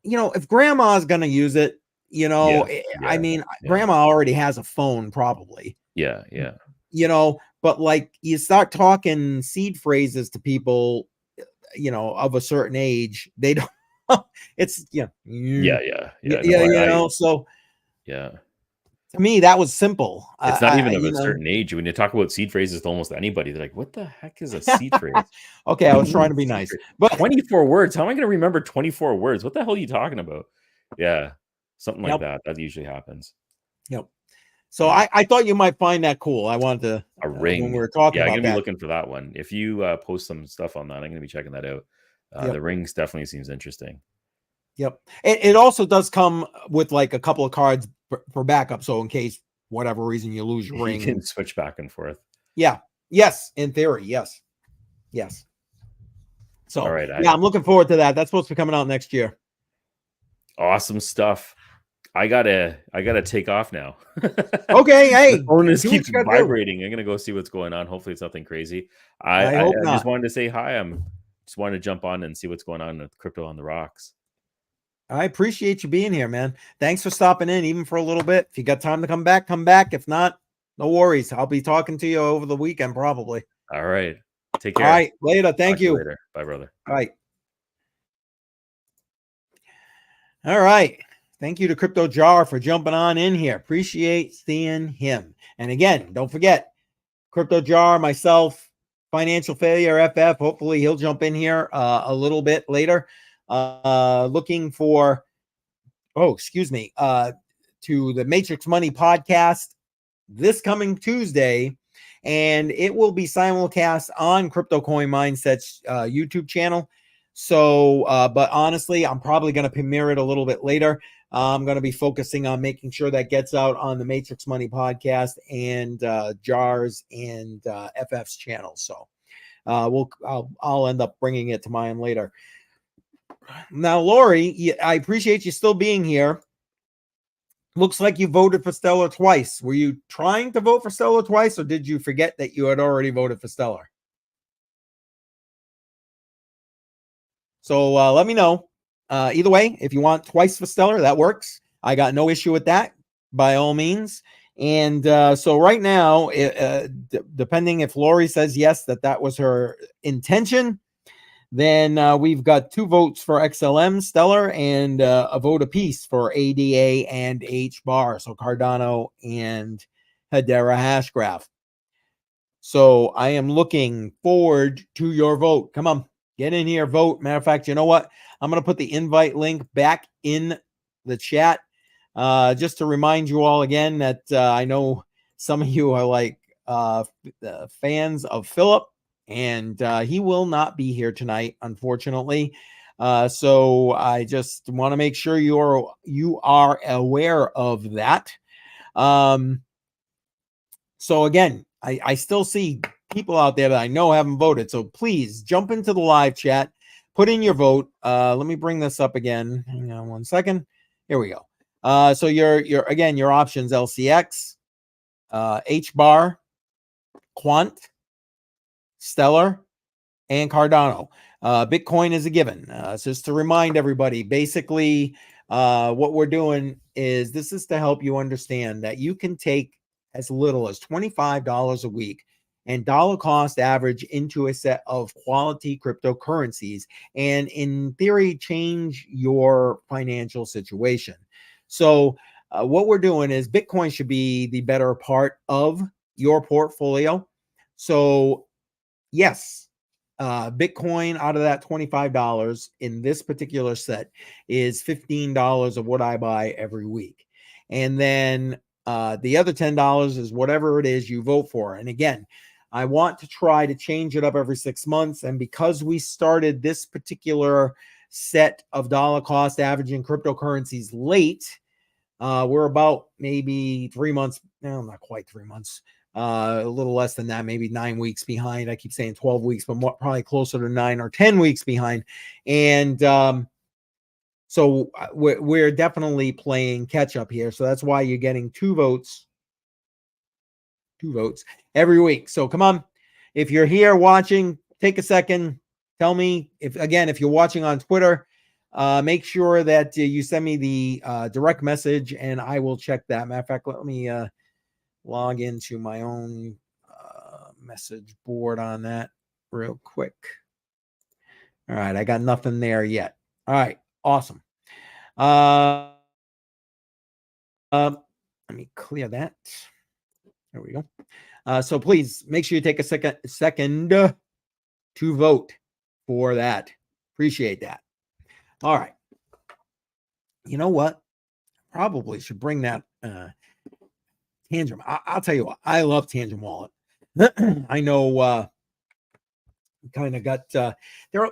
If grandma's going to use it, I mean, grandma already has a phone probably. Yeah. But like you start talking seed phrases to people, of a certain age, they don't. It's yeah. So yeah. To me, that was simple. It's not even of a certain age. When you talk about seed phrases to almost anybody, they're like, "What the heck is a seed phrase?" Okay, I was trying to be nice, but 24 words. How am I going to remember 24 words? What the hell are you talking about? Yeah, something like that. That usually happens. Yep. So I thought you might find that cool. I wanted to a ring. When we were talking. Yeah, about I'm gonna that. be looking for that one. If you post some stuff on that, I'm gonna be checking that out. The rings definitely seems interesting. Yep. It also does come with like a couple of cards for backup. So in case whatever reason you lose your ring, you can switch back and forth. Yeah. Yes. In theory. Yes. So all right. I'm looking forward to that. That's supposed to be coming out next year. Awesome stuff. I gotta take off now. Okay. Hey, the phone keeps vibrating. I'm gonna go see what's going on. Hopefully it's nothing crazy. I hope not. Just wanted to say hi. Just wanted to jump on and see what's going on with Crypto on the Rocks. I appreciate you being here, man. Thanks for stopping in, even for a little bit. If you got time to come back, come back. If not, no worries. I'll be talking to you over the weekend, probably. All right. Take care. All right. Later. Thank you. Later. Bye, brother. All right. All right. Thank you to Crypto Jar for jumping on in here. Appreciate seeing him. And again, don't forget, Crypto Jar, myself, Financial Failure FF. Hopefully he'll jump in here a little bit later. Looking for, to the Matrix Money podcast this coming Tuesday, and it will be simulcast on Crypto Coin Mindset's YouTube channel. So, but honestly, I'm probably going to premiere it a little bit later. I'm going to be focusing on making sure that gets out on the Matrix Money podcast and Jars and FF's channel. So, I'll end up bringing it to mine later. Now, Lori, I appreciate you still being here. Looks like you voted for Stellar twice. Were you trying to vote for Stellar twice, or did you forget that you had already voted for Stellar? So let me know. Either way, if you want twice for Stellar, that works. I got no issue with that, by all means. And so right now, depending if Lori says yes, that was her intention, Then we've got 2 votes for XLM Stellar and a vote apiece for ADA and H-bar. So Cardano and Hedera Hashgraph. So I am looking forward to your vote. Come on, get in here, vote. Matter of fact, you know what? I'm going to put the invite link back in the chat. Just to remind you all again that I know some of you are like fans of Philip, and he will not be here tonight, unfortunately. So I just want to make sure you are aware of that. So again, I still see people out there that I know haven't voted. So please jump into the live chat, put in your vote. Let me bring this up again. Hang on one second. Here we go. So your options: LCX, H-bar, Quant, Stellar, and Cardano. Bitcoin is a given. Just to remind everybody, basically, what we're doing is this is to help you understand that you can take as little as $25 a week and dollar cost average into a set of quality cryptocurrencies, and in theory, change your financial situation. So what we're doing is Bitcoin should be the better part of your portfolio. So yes, Bitcoin out of that $25 in this particular set is $15 of what I buy every week. And then the other $10 is whatever it is you vote for. And again, I want to try to change it up every 6 months. And because we started this particular set of dollar cost averaging cryptocurrencies late, we're about maybe 3 months. No, not quite 3 months. A little less than that, maybe 9 weeks behind. I keep saying 12 weeks, but probably closer to 9 or 10 weeks behind. And so we're definitely playing catch up here. So that's why you're getting 2 votes every week. So come on, if you're here watching, take a second, tell me if you're watching on Twitter, make sure that you send me the direct message and I will check that. Matter of fact, let me log into my own message board on that real quick. All right, I got nothing there yet. All right, awesome. Let me clear that. There we go. So please make sure you take a second to vote for that. Appreciate that. All right. You know what? Probably should bring that Tangent. I'll tell you what, I love Tangent Wallet. I know kind of got there are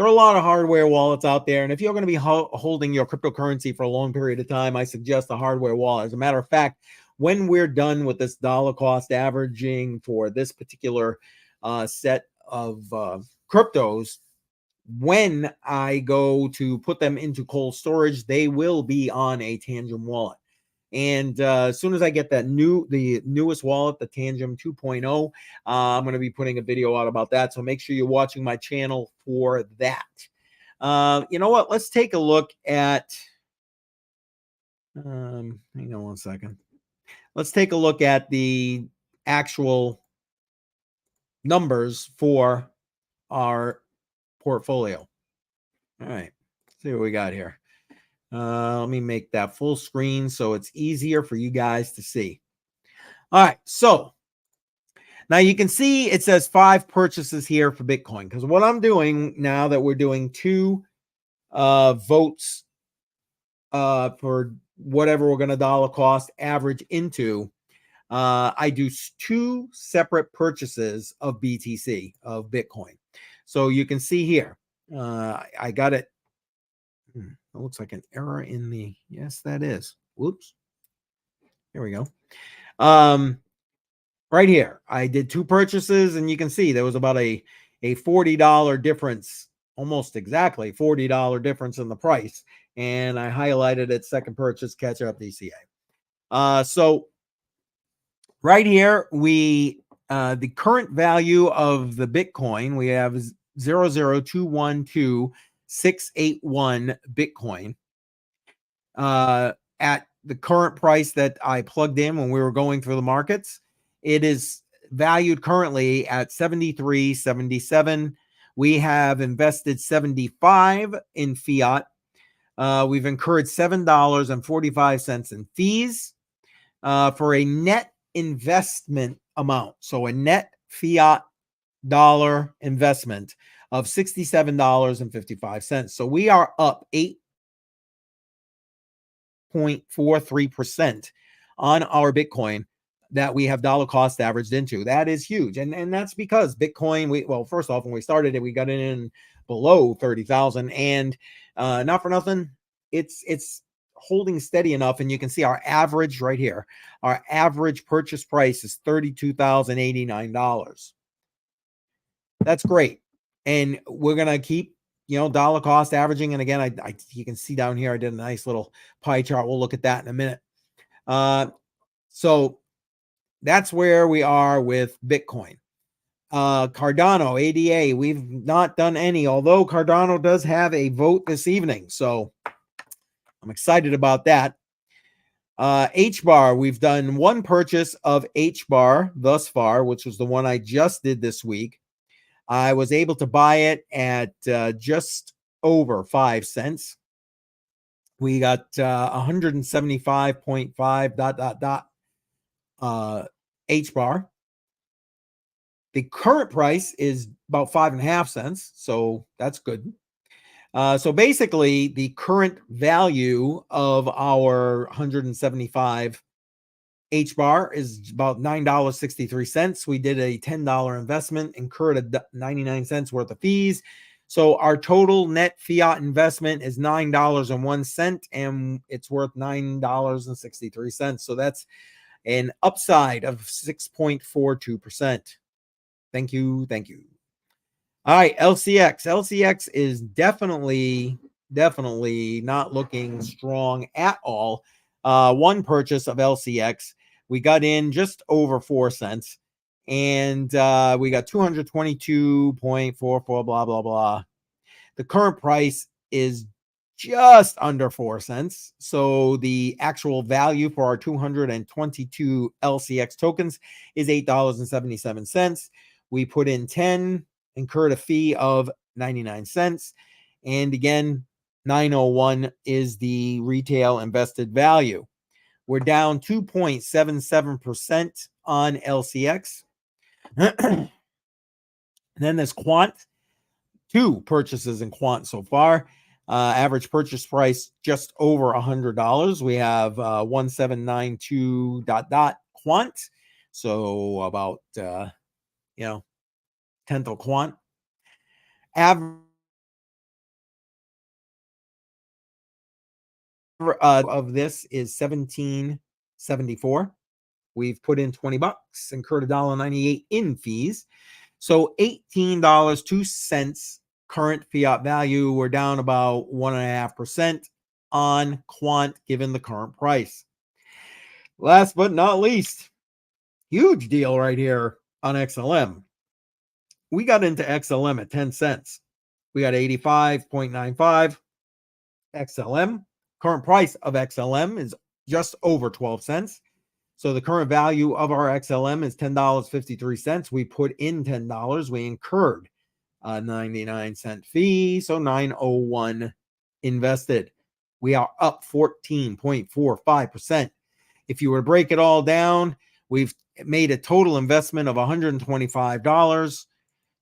a lot of hardware wallets out there, and if you're going to be holding your cryptocurrency for a long period of time, I suggest a hardware wallet. As a matter of fact, when we're done with this dollar cost averaging for this particular set of cryptos, when I go to put them into cold storage, they will be on a Tangent wallet. And as soon as I get the newest wallet, the Tangent 2.0, I'm going to be putting a video out about that. So make sure you're watching my channel for that. You know what? Let's take a look at. Hang on one second. Let's take a look at the actual numbers for our portfolio. All right. Let's see what we got here. Let me make that full screen so it's easier for you guys to see. All right, so now you can see it says 5 purchases here for Bitcoin, because what I'm doing now that we're doing 2 votes for whatever we're going to dollar cost average into, I do 2 separate purchases of BTC, of Bitcoin. So you can see here, I got it. It looks like an error in the, yes, that is. Whoops. Here we go. Right here, I did 2 purchases, and you can see there was about a $40 difference, almost exactly $40 difference in the price. And I highlighted it, second purchase, catch up DCA. So right here, the current value of the Bitcoin, we have 0.0212681 Bitcoin at the current price that I plugged in when we were going through the markets. It is valued currently at 73.77, We have invested 75 in fiat. We've incurred $7.45 in fees for a net investment amount. So a net fiat dollar investment of $67.55. So we are up 8.43% on our Bitcoin that we have dollar cost averaged into. That is huge. And that's because Bitcoin, well, first off, when we started it, we got it in below 30,000, and not for nothing, it's holding steady enough. And you can see our average right here. Our average purchase price is $32,089. That's great. And we're going to keep, dollar cost averaging. And again, you can see down here, I did a nice little pie chart. We'll look at that in a minute. So that's where we are with Bitcoin. Cardano, ADA, we've not done any, although Cardano does have a vote this evening. So I'm excited about that. HBAR, we've done one purchase of HBAR thus far, which was the one I just did this week. I was able to buy it at just over 5 cents. We got 175.5 HBAR. The current price is about 5.5 cents, so that's good. So basically, the current value of our 175 HBAR is about $9.63. We did a $10 investment, incurred 99 cents worth of fees. So our total net fiat investment is $9.01, and it's worth $9.63. So that's an upside of 6.42%. Thank you. Thank you. All right, LCX. LCX is definitely not looking strong at all. One purchase of LCX. We got in just over 4 cents, and we got 222.44, blah, blah, blah. The current price is just under 4 cents. So the actual value for our 222 LCX tokens is $8.77. We put in 10, incurred a fee of 99 cents. And again, 901 is the retail invested value. We're down 2.77% on LCX. And then there's Quant. 2 purchases in Quant so far. Average purchase price just over $100. We have 1792 ... Quant. So about tenth of Quant. Average of this is 1774. We've put in $20, incurred $1.98 in fees. So $18.02 current fiat value. We're down about 1.5% on Quant given the current price. Last but not least, huge deal right here on XLM. We got into XLM at 10 cents. We got 85.95 XLM. Current price of XLM is just over 12 cents. So the current value of our XLM is $10.53. We put in $10. We incurred a 99-cent fee. So 901 invested. We are up 14.45%. If you were to break it all down, we've made a total investment of $125,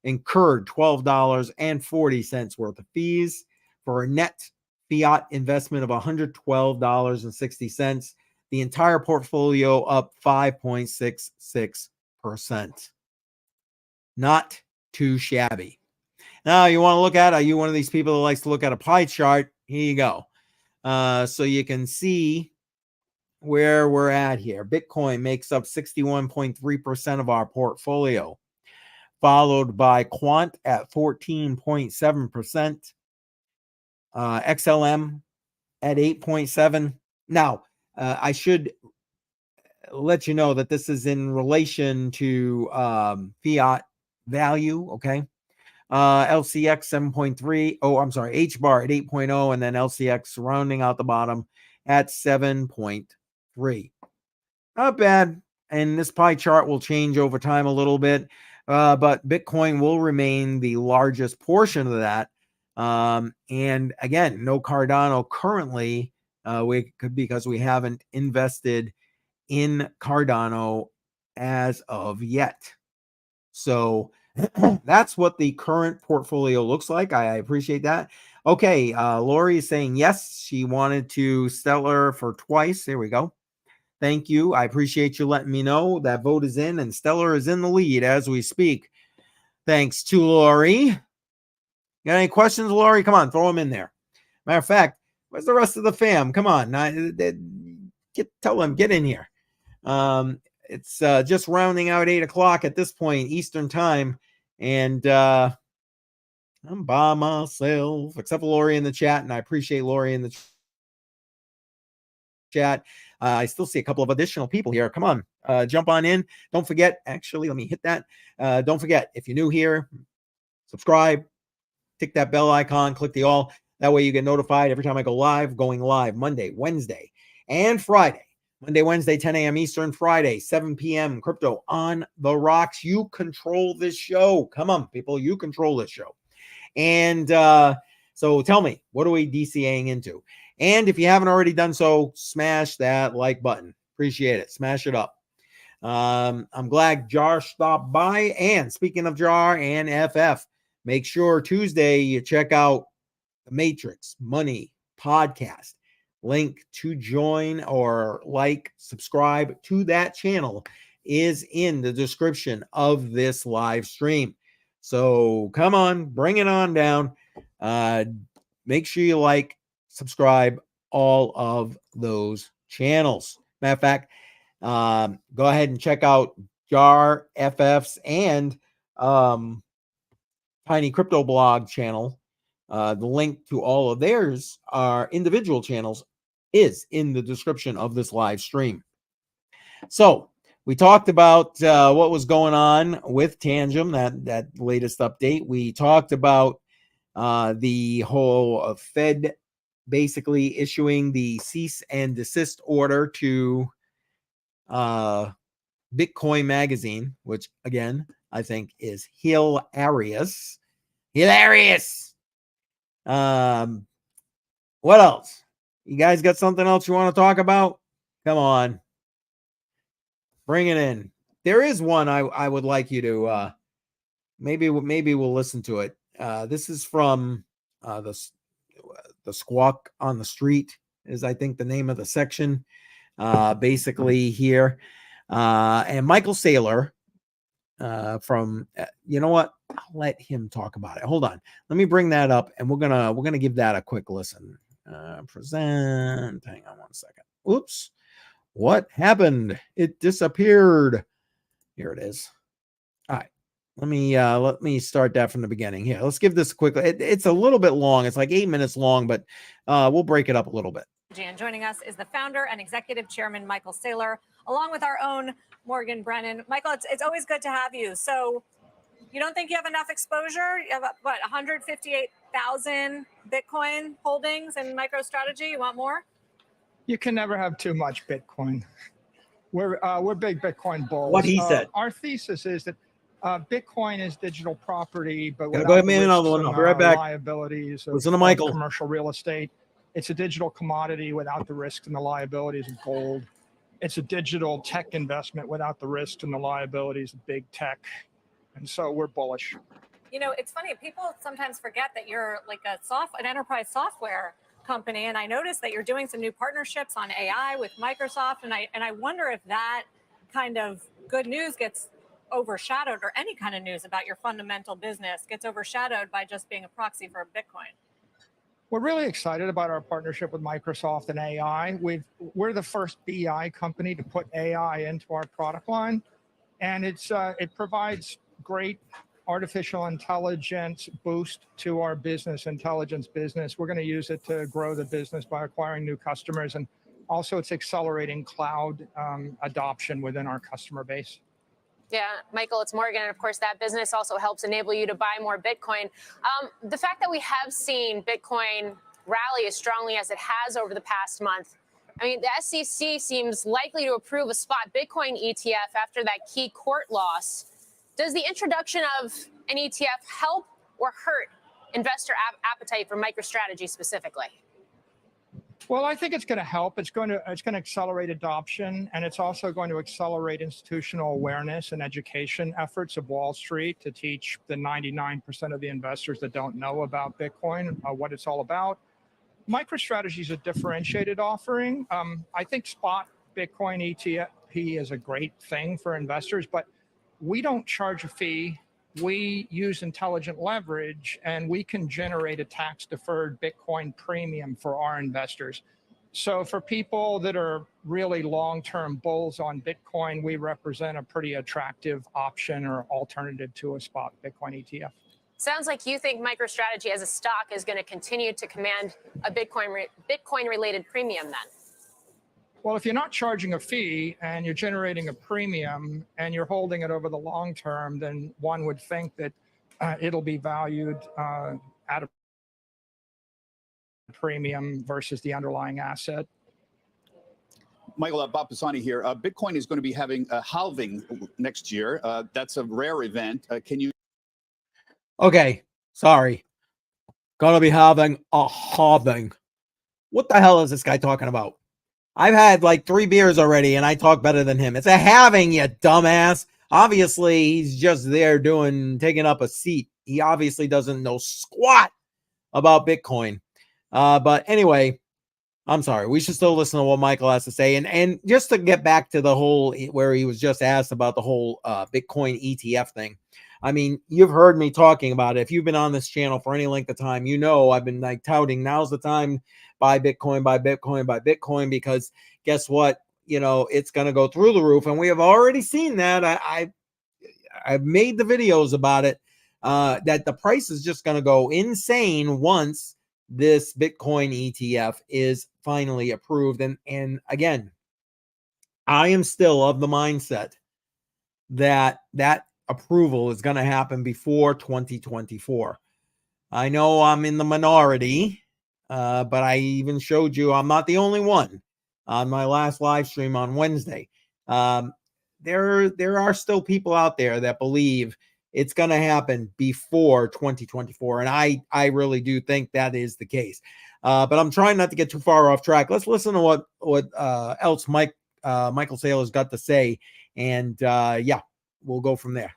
incurred $12.40 worth of fees for a net fiat investment of $112.60. The entire portfolio up 5.66%. Not too shabby. Now, you want to look at, are you one of these people that likes to look at a pie chart? Here you go. So you can see where we're at here. Bitcoin makes up 61.3% of our portfolio, followed by Quant at 14.7%, XLM at 8.7%. Now, I should let you know that this is in relation to fiat value, okay? LCX 7.3. Oh, I'm sorry, HBAR at 8.0, and then LCX rounding out the bottom at 7.3. Not bad. And this pie chart will change over time a little bit. but Bitcoin will remain the largest portion of that. And again, no Cardano currently, because we haven't invested in Cardano as of yet. So that's what the current portfolio looks like. I appreciate that. Okay, Lori is saying yes, she wanted to Stellar for twice. There we go. Thank you. I appreciate you letting me know that vote is in, and Stellar is in the lead as we speak. Thanks to Lori. Got any questions, Lori? Come on, throw them in there. Matter of fact, where's the rest of the fam? Come on, tell them, get in here. It's just rounding out 8 o'clock at this point, Eastern time, and I'm by myself, except for Lori in the chat, and I appreciate Lori in the chat. I still see a couple of additional people here. Come on, jump on in. Don't forget, actually, let me hit that. Don't forget, if you're new here, subscribe, tick that bell icon, click the all. That way you get notified every time I go live, going live Monday, Wednesday, and Friday. Monday, Wednesday, 10 a.m. Eastern, Friday, 7 p.m. Crypto on the rocks. You control this show. Come on, people, you control this show. And so tell me, what are we DCAing into? And if you haven't already done so, smash that like button. Appreciate it. Smash it up. I'm glad Jar stopped by. And speaking of Jar and FF, make sure Tuesday you check out the Matrix Money podcast. Link to join or subscribe to that channel is in the description of this live stream. So come on, bring it on down. Make sure you subscribe all of those channels. Matter of fact, go ahead and check out Jar, FF's, and Tiny Crypto Blog channel. The link to all of theirs, our individual channels, is in the description of this live stream. So we talked about what was going on with Tangem, that latest update. We talked about the whole Fed basically issuing the cease and desist order to Bitcoin Magazine, which again I think is hilarious. What else? You guys got something else you want to talk about? Come on, bring it in. There is one I would like you to maybe we'll listen to it. This is from the Squawk on the Street is I think the name of the section. Basically here, and Michael Saylor from you know what? I'll let him talk about it. Hold on, let me bring that up, and we're gonna give that a quick listen. Present. Hang on one second. Oops, what happened? It disappeared. Here it is. All right. Let me start that from the beginning. Here, let's give this a quick. It's a little bit long. It's like 8 minutes long, but we'll break it up a little bit. And joining us is the founder and executive chairman, Michael Saylor, along with our own Morgan Brennan. Michael, it's always good to have you. So you don't think you have enough exposure? You have, 158,000 Bitcoin holdings in MicroStrategy? You want more? You can never have too much Bitcoin. We're big Bitcoin bulls. What he said. Our thesis is that Bitcoin is digital property, but Go without ahead, the man. risks I'll be right and back. liabilities Listen to of Michael. commercial real estate. It's a digital commodity without the risks and the liabilities of gold. It's a digital tech investment without the risks and the liabilities of big tech. And so we're bullish. You know, it's funny. People sometimes forget that you're like an enterprise software company. And I noticed that you're doing some new partnerships on AI with Microsoft. And I wonder if that kind of good news gets overshadowed, or any kind of news about your fundamental business gets overshadowed by just being a proxy for Bitcoin. We're really excited about our partnership with Microsoft and AI. We're the first BI company to put AI into our product line, and it provides great artificial intelligence boost to our business intelligence business. We're going to use it to grow the business by acquiring new customers, and also it's accelerating cloud adoption within our customer base. Yeah, Michael, it's Morgan. And of course, that business also helps enable you to buy more Bitcoin. The fact that we have seen Bitcoin rally as strongly as it has over the past month, I mean, the SEC seems likely to approve a spot Bitcoin ETF after that key court loss. Does the introduction of an ETF help or hurt investor appetite for MicroStrategy specifically? Well, I think it's going to help. It's going to accelerate adoption, and it's also going to accelerate institutional awareness and education efforts of Wall Street to teach the 99% of the investors that don't know about Bitcoin what it's all about. MicroStrategy is a differentiated offering. I think spot Bitcoin ETF is a great thing for investors, but we don't charge a fee. We use intelligent leverage, and we can generate a tax-deferred Bitcoin premium for our investors. So for people that are really long-term bulls on Bitcoin, we represent a pretty attractive option or alternative to a spot Bitcoin ETF. Sounds like you think MicroStrategy as a stock is going to continue to command a Bitcoin-related premium then? Well, if you're not charging a fee and you're generating a premium and you're holding it over the long term, then one would think that it'll be valued at a premium versus the underlying asset. Michael, Bob Pisani here. Bitcoin is going to be having a halving next year. That's a rare event. Can you? Okay, sorry. Gonna be having a halving. What the hell is this guy talking about? I've had like 3 beers already and I talk better than him. It's a halving, you dumbass. Obviously, he's just there taking up a seat. He obviously doesn't know squat about Bitcoin. But anyway, I'm sorry. We should still listen to what Michael has to say. And just to get back to the whole, where he was just asked about the whole Bitcoin ETF thing. I mean, you've heard me talking about it. If you've been on this channel for any length of time, you know I've been like touting, now's the time, buy Bitcoin, buy Bitcoin, buy Bitcoin, because guess what? You know, it's going to go through the roof. And we have already seen that. I've made the videos about it, that the price is just going to go insane once this Bitcoin ETF is finally approved. And again, I am still of the mindset that approval is going to happen before 2024. I know I'm in the minority, but I even showed you I'm not the only one on my last live stream on Wednesday. There are still people out there that believe it's going to happen before 2024, and I really do think that is the case. But I'm trying not to get too far off track. Let's listen to what else Michael Saylor's got to say, and yeah, we'll go from there.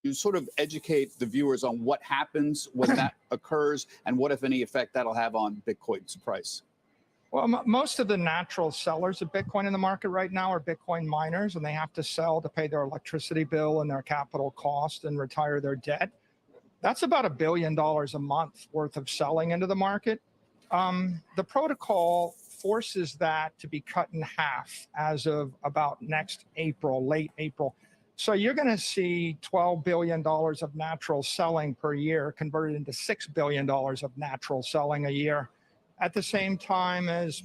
You sort of educate the viewers on what happens when that occurs and what, if any, effect that'll have on Bitcoin's price. Well, most of the natural sellers of Bitcoin in the market right now are Bitcoin miners, and they have to sell to pay their electricity bill and their capital cost and retire their debt. That's about $1 billion a month worth of selling into the market. The protocol forces that to be cut in half as of about next April, late April. So you're going to see $12 billion of natural selling per year converted into $6 billion of natural selling a year, at the same time as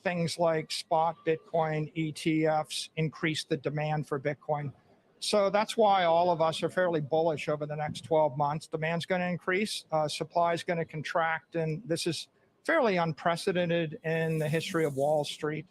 things like spot Bitcoin ETFs increase the demand for Bitcoin. So that's why all of us are fairly bullish over the next 12 months. Demand's going to increase, supply is going to contract, and this is fairly unprecedented in the history of Wall Street.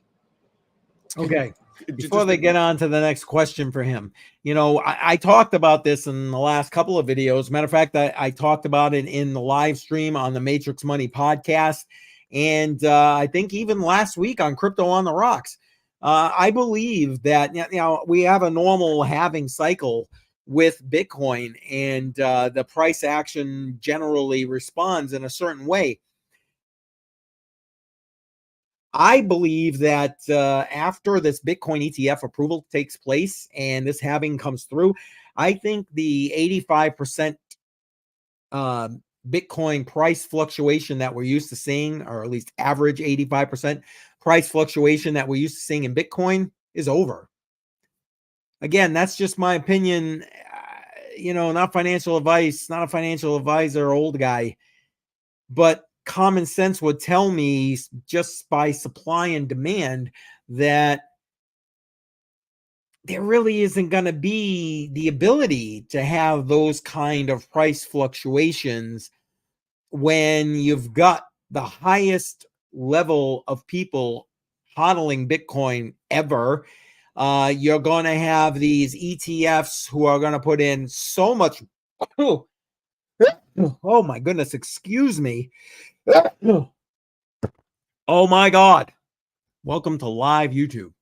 Okay. Before they get on to the next question for him, you know, I talked about this in the last couple of videos. Matter of fact, I talked about it in the live stream on the Matrix Money podcast. And I think even last week on Crypto on the Rocks, I believe that, you know, we have a normal halving cycle with Bitcoin, and the price action generally responds in a certain way. I believe that after this Bitcoin ETF approval takes place and this halving comes through, I think the 85% Bitcoin price fluctuation that we're used to seeing, or at least average 85% price fluctuation that we're used to seeing in Bitcoin, is over. Again, that's just my opinion. You know, not financial advice, not a financial advisor, old guy, but common sense would tell me, just by supply and demand, that there really isn't going to be the ability to have those kind of price fluctuations when you've got the highest level of people hodling Bitcoin ever. You're going to have these ETFs who are going to put in so much. Oh my goodness, excuse me. Oh my God. Welcome to live YouTube.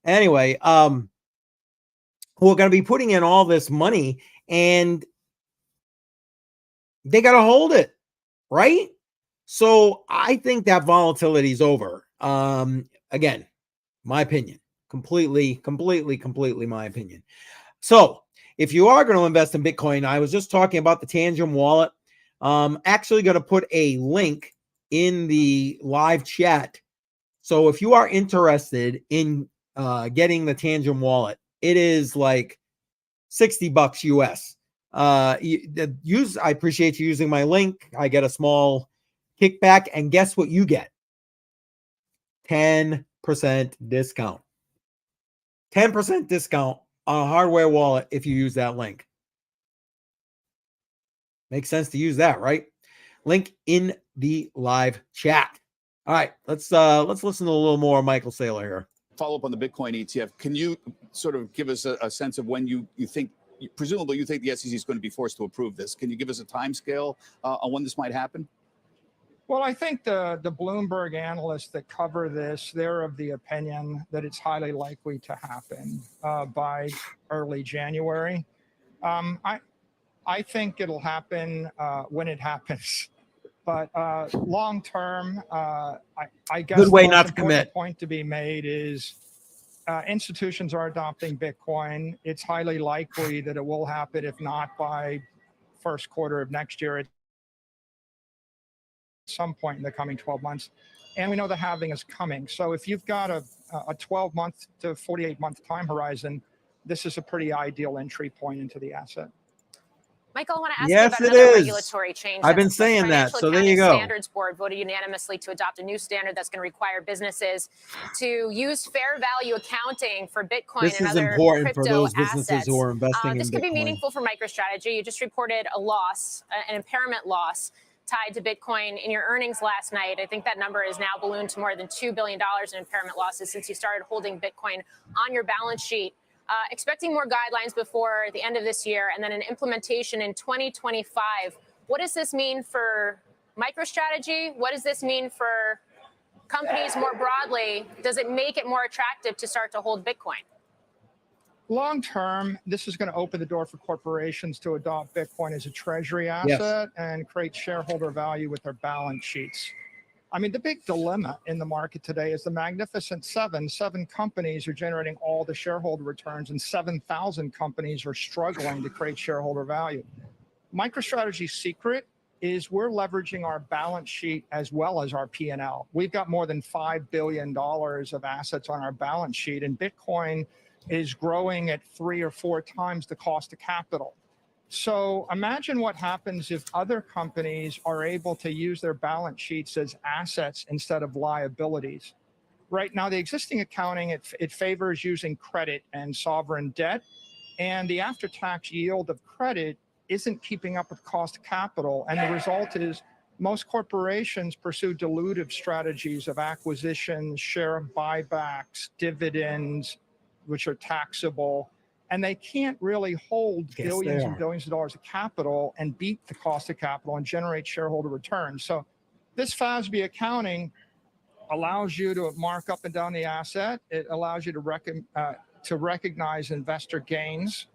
Anyway, who are going to be putting in all this money, and they got to hold it, right? So I think that volatility is over. Again, my opinion, completely my opinion. So if you are going to invest in Bitcoin, I was just talking about the Tangent wallet. Actually going to put a link in the live chat. So if you are interested in getting the Tangent wallet, it is like $60 US. I appreciate you using my link. I get a small kickback, and guess what you get? 10% discount. 10% discount on a hardware wallet if you use that link. Makes sense to use that, right? Link in the live chat. All right, let's listen to a little more Michael Saylor here. Follow up on the Bitcoin ETF. Can you sort of give us a sense of when you think, presumably you think the SEC is going to be forced to approve this? Can you give us a time scale on when this might happen? Well, I think the Bloomberg analysts that cover this, they're of the opinion that it's highly likely to happen by early January. I think it'll happen when it happens. But long term, I guess good way the most not to important commit. point to be made is institutions are adopting Bitcoin. It's highly likely that it will happen, if not by first quarter of next year, at some point in the coming 12 months. And we know the halving is coming. So if you've got a 12-month to 48-month time horizon, this is a pretty ideal entry point into the asset. Michael, I want to ask Yes, you it about another is. regulatory change. I've been The saying that, Financial so there you Accounting go. Standards Board voted unanimously to adopt a new standard that's going to require businesses to use fair value accounting for Bitcoin This and is other important for crypto those businesses assets. who are investing in This could be Bitcoin. meaningful for MicroStrategy. You just reported a loss, an impairment loss tied to Bitcoin in your earnings last night. I think that number is now ballooned to more than $2 billion in impairment losses since you started holding Bitcoin on your balance sheet. Expecting more guidelines before the end of this year and then an implementation in 2025. What does this mean for MicroStrategy? What does this mean for companies more broadly? Does it make it more attractive to start to hold Bitcoin? Long term, this is going to open the door for corporations to adopt Bitcoin as a treasury asset and create shareholder value with their balance sheets. I mean, the big dilemma in the market today is the Magnificent Seven. 7 companies are generating all the shareholder returns, and 7,000 companies are struggling to create shareholder value. MicroStrategy's secret is we're leveraging our balance sheet as well as our P&L. We've got more than $5 billion of assets on our balance sheet, and Bitcoin is growing at 3 or 4 times the cost of capital. So imagine what happens if other companies are able to use their balance sheets as assets instead of liabilities. Right now, the existing accounting, it favors using credit and sovereign debt, and the after-tax yield of credit isn't keeping up with cost of capital. And the result is most corporations pursue dilutive strategies of acquisitions, share buybacks, dividends, which are taxable. And they can't really hold billions and billions of dollars of capital and beat the cost of capital and generate shareholder returns. So this FASB accounting allows you to mark up and down the asset. It allows you to recognize investor gains.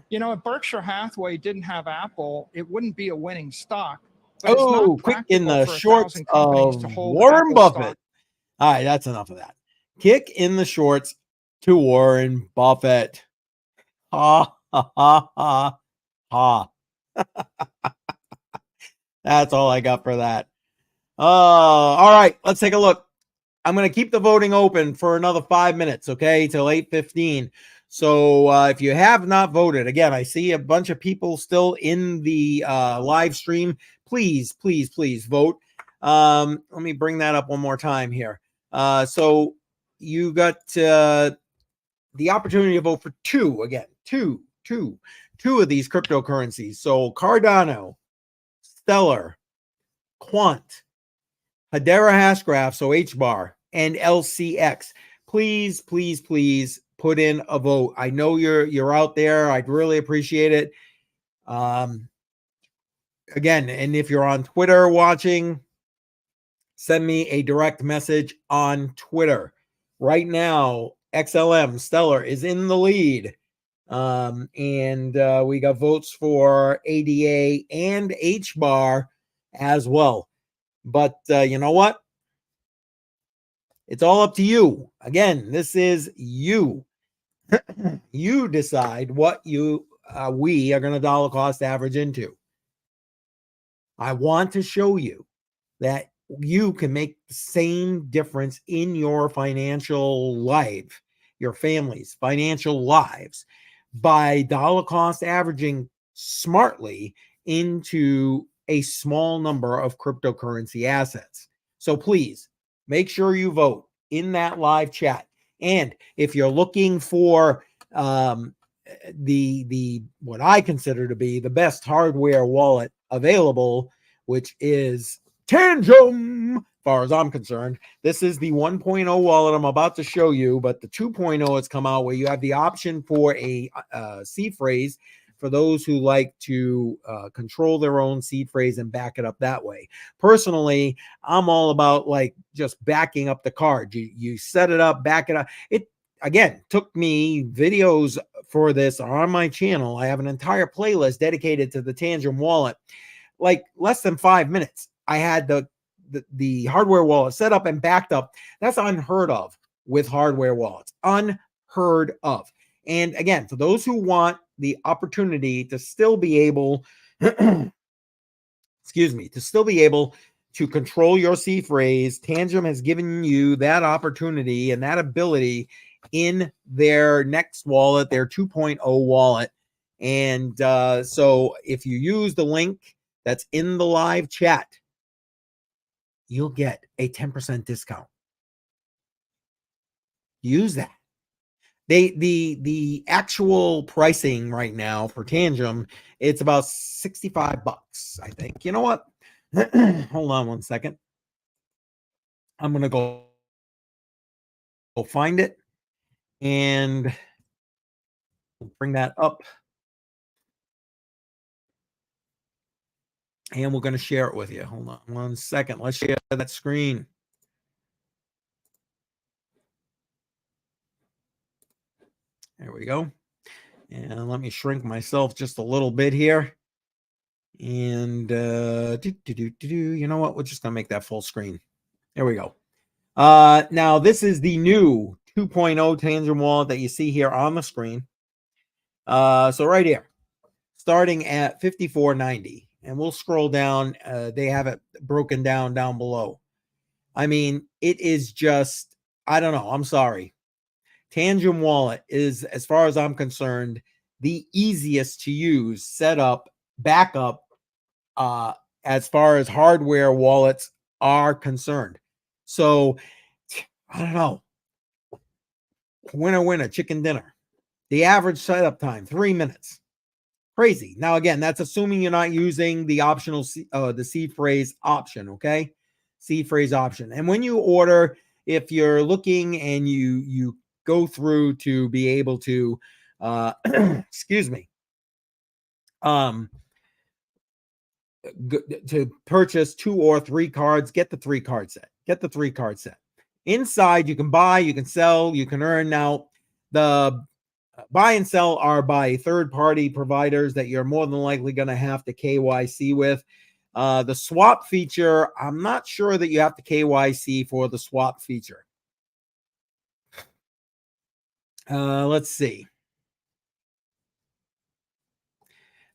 You know, if Berkshire Hathaway didn't have Apple, it wouldn't be a winning stock. Oh, quick in the shorts of Warren Buffett. All right, that's enough of that. Kick in the shorts to Warren Buffett. Ha, ha, ha, ha, ha. That's all I got for that. All right, let's take a look. I'm going to keep the voting open for another 5 minutes, okay, till 8:15. So if you have not voted, again, I see a bunch of people still in the live stream. Please, please, please vote. Let me bring that up one more time here. So you got the opportunity to vote for two of these cryptocurrencies. So Cardano, Stellar, Quant, Hedera Hashgraph, so HBAR, and LCX. Please, please, please put in a vote. I know you're out there. I'd really appreciate it. Again, and if you're on Twitter watching, send me a direct message on Twitter. Right now, XLM Stellar is in the lead. And we got votes for ADA and HBAR as well. But you know what? It's all up to you. Again, this is you. You decide what we are going to dollar cost average into. I want to show you that you can make the same difference in your financial life, your family's financial lives, by dollar cost averaging smartly into a small number of cryptocurrency assets. So please make sure you vote in that live chat. And if you're looking for the what I consider to be the best hardware wallet available, which is Tangem, as far as I'm concerned. This is the 1.0 wallet I'm about to show you, but the 2.0 has come out where you have the option for a seed phrase for those who like to control their own seed phrase and back it up that way. Personally, I'm all about like just backing up the card. You set it up, back it up. It again took me videos for this on my channel. I have an entire playlist dedicated to the Tangem wallet. Like less than 5 minutes, I had the hardware wallet set up and backed up. That's unheard of with hardware wallets. Unheard of. And again, for those who want the opportunity to still be able, excuse me, to still be able to control your seed phrase, Tangem has given you that opportunity and that ability in their next wallet, their 2.0 wallet. And so if you use the link that's in the live chat, you'll get a 10% discount. Use that. The actual pricing right now for Tangem, it's about $65, I think. You know what? Hold on one second. I'm gonna go find it and bring that up. And we're going to share it with you. Hold on one second. Let's share that screen. There we go. And let me shrink myself just a little bit here. And you know what? We're just going to make that full screen. There we go. Now, this is the new 2.0 Tangem wallet that you see here on the screen. So right here, starting at $54.90. And we'll scroll down. They have it broken down below. I mean, it is just, I don't know. I'm sorry. Tangem wallet is, as far as I'm concerned, the easiest to use, set up, backup, as far as hardware wallets are concerned. So, I don't know. Winner, chicken dinner. The average setup time, 3 minutes. Crazy. Now, again, that's assuming you're not using the optional, the seed phrase option, okay? Seed phrase option. And when you order, if you're looking and you go through to be able to, excuse me, to purchase 2 or 3 cards, get the 3 card set. Get the 3 card set. Inside, you can buy, you can sell, you can earn. Now, the buy and sell are by third-party providers that you're more than likely going to have to KYC with. The swap feature, I'm not sure that you have to KYC for the swap feature. Let's see.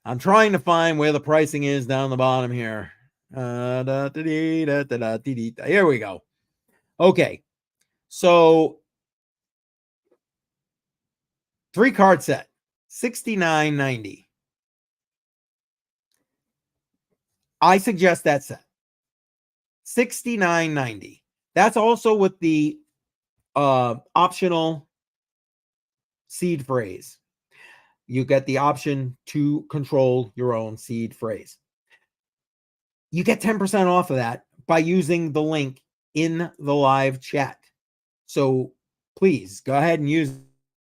I'm trying to find where the pricing is down the bottom here. Here we go. Okay. So 3 card set, $69.90. I suggest that set. $69.90. That's also with the optional seed phrase. You get the option to control your own seed phrase. You get 10% off of that by using the link in the live chat. So please go ahead and use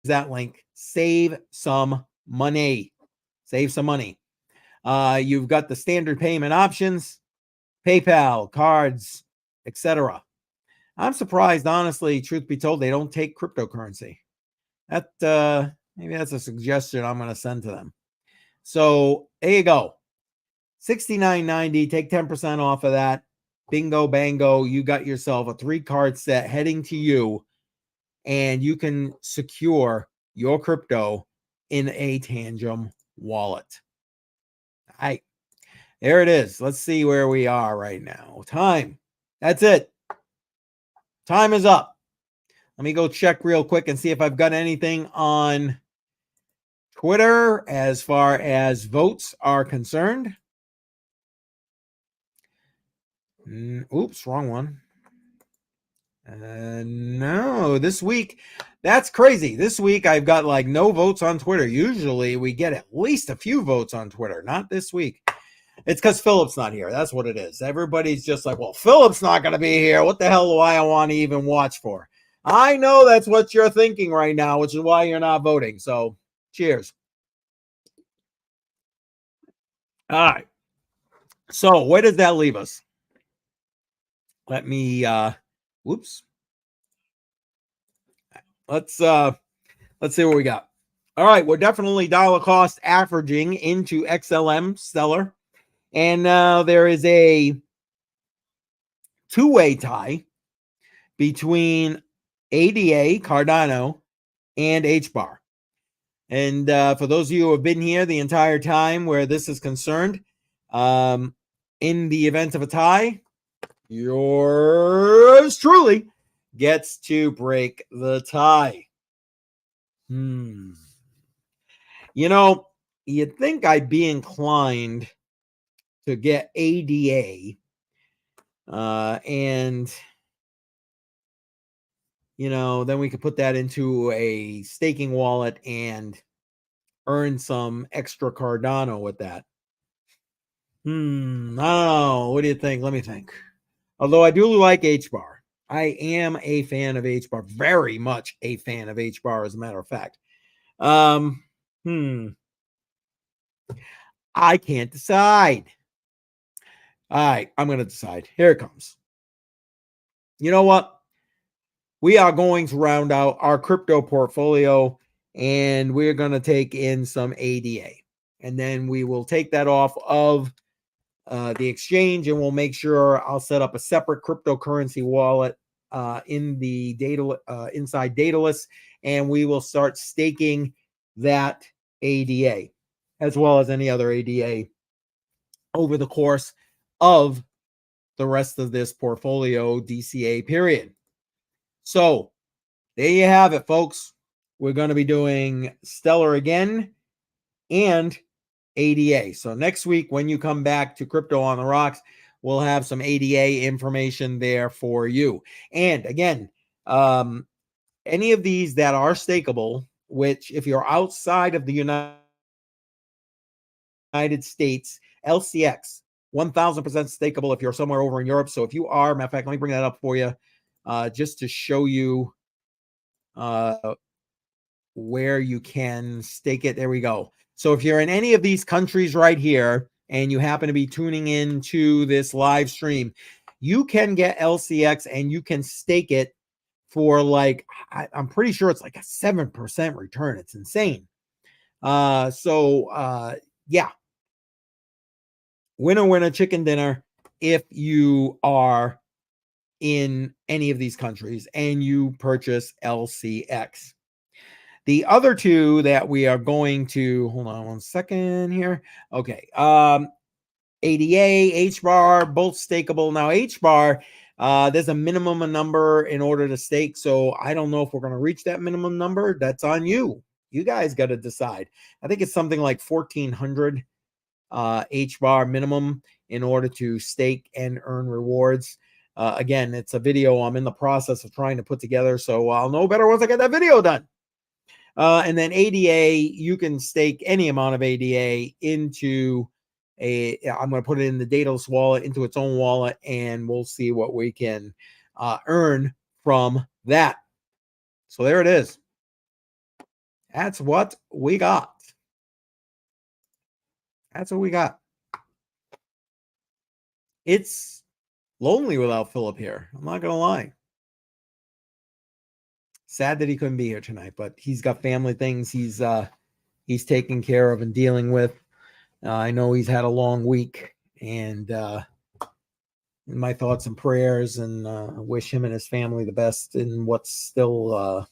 that link. Save some money. Save some money. You've got the standard payment options, PayPal, cards, etc. I'm surprised, honestly, truth be told, they don't take cryptocurrency. That maybe that's a suggestion I'm going to send to them. So there you go. $69.90. Take 10% off of that. Bingo, bango. You got yourself a 3-card set heading to you, and you can secure your crypto in a Tangem wallet. All right. There it is. Let's see where we are right now. Time. That's it. Time is up. Let me go check real quick and see if I've got anything on Twitter as far as votes are concerned. Oops, wrong one. No, this week, that's crazy. This week, I've got like no votes on Twitter. Usually, we get at least a few votes on Twitter. Not this week. It's because Philip's not here. That's what it is. Everybody's just like, well, Philip's not going to be here. What the hell do I want to even watch for? I know that's what you're thinking right now, which is why you're not voting. So, cheers. All right. So, where does that leave us? Let me whoops. Let's see what we got. All right, we're definitely dollar cost averaging into XLM Stellar. And now there is a two-way tie between ADA, Cardano, and HBAR. And for those of you who have been here the entire time where this is concerned, in the event of a tie, yours truly gets to break the tie. You know, you'd think I'd be inclined to get ADA and, you know, then we could put that into a staking wallet and earn some extra Cardano with that. I don't know. What do you think? Let me think. Although I do like HBAR. I am a fan of HBAR. Very much a fan of HBAR, as a matter of fact. I can't decide. All right, I'm going to decide. Here it comes. You know what? We are going to round out our crypto portfolio, and we're going to take in some ADA. And then we will take that off of the exchange, and we'll make sure I'll set up a separate cryptocurrency wallet in the data inside Daedalus, and we will start staking that ADA as well as any other ADA over the course of the rest of this portfolio DCA period. So there you have it, folks. We're going to be doing Stellar again and ADA. So next week, when you come back to Crypto on the Rocks, we'll have some ADA information there for you. And again, any of these that are stakeable, which if you're outside of the United States, LCX, 1000% stakeable if you're somewhere over in Europe. So if you are, matter of fact, let me bring that up for you just to show you where you can stake it. There we go. So if you're in any of these countries right here and you happen to be tuning into this live stream, you can get LCX and you can stake it for like, I'm pretty sure it's like a 7% return. It's insane. Yeah. Winner, winner, chicken dinner if you are in any of these countries and you purchase LCX. The other two that we are going to, hold on one second here. Okay. ADA, HBAR, both stakeable. Now, HBAR, there's a minimum number in order to stake. So I don't know if we're going to reach that minimum number. That's on you. You guys got to decide. I think it's something like 1,400 HBAR minimum in order to stake and earn rewards. Again, it's a video I'm in the process of trying to put together. So I'll know better once I get that video done. And then ADA, you can stake any amount of ADA into I'm going to put it in the Daedalus wallet, into its own wallet, and we'll see what we can earn from that. So there it is. That's what we got. That's what we got. It's lonely without Philip here. I'm not gonna lie. Sad that he couldn't be here tonight, but he's got family things he's taking care of and dealing with. I know he's had a long week, and my thoughts and prayers, and wish him and his family the best in what's still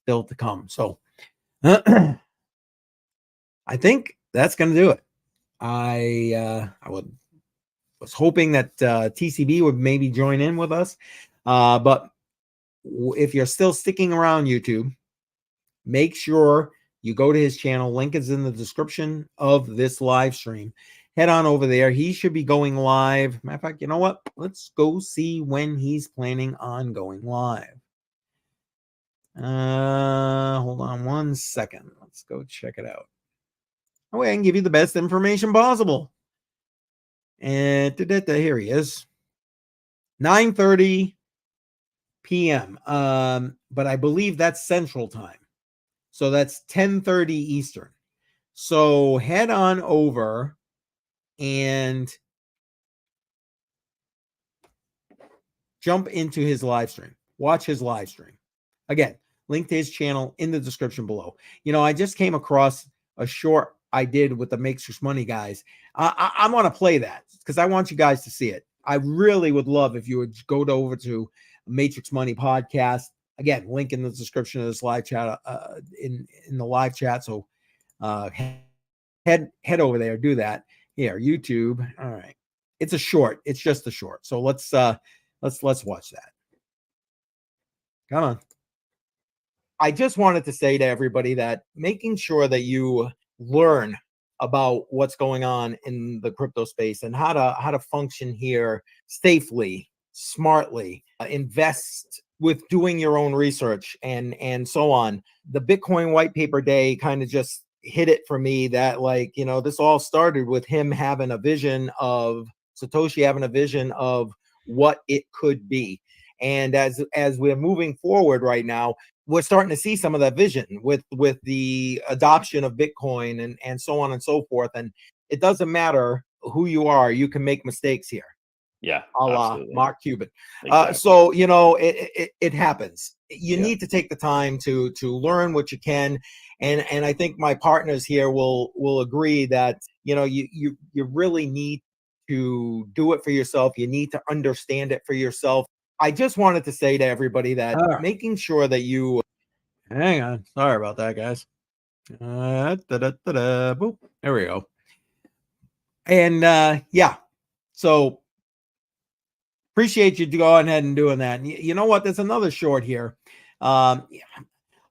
to come. So I think that's going to do it. I was hoping that TCB would maybe join in with us, but if you're still sticking around YouTube, make sure you go to his channel. Link is in the description of this live stream. Head on over there. He should be going live. Matter of fact, you know what? Let's go see when he's planning on going live. Hold on one second. Let's go check it out. Oh, I can give you the best information possible. And here he is. 9:30 p.m. But I believe that's Central Time. So that's 10:30 Eastern. So head on over and jump into his live stream. Watch his live stream. Again, link to his channel in the description below. You know, I just came across a short I did with the Matrix Money guys. I want to play that because I want you guys to see it. I really would love if you would go over to Matrix Money podcast. Again, link in the description of this live chat, in the live chat. So head over there, do that. Here, YouTube. All right. It's a short. It's just a short. So let's watch that. Come on. I just wanted to say to everybody that making sure that you learn about what's going on in the crypto space and how to function here safely, smartly, invest with doing your own research and so on. The Bitcoin white paper day kind of just hit it for me that, like, you know, this all started with him having a vision of Satoshi having a vision of what it could be. And as we're moving forward right now, we're starting to see some of that vision with the adoption of Bitcoin and so on and so forth. And it doesn't matter who you are, you can make mistakes here. Yeah, a la absolutely. Mark Cuban. Exactly. So, you know, it happens. You need to take the time to learn what you can. And I think my partners here will agree that, you know, you really need to do it for yourself. You need to understand it for yourself. I just wanted to say to everybody that making sure that you hang on. Sorry about that, guys. Boop. There we go. And yeah, so appreciate you going ahead and doing that. And you know what? There's another short here. All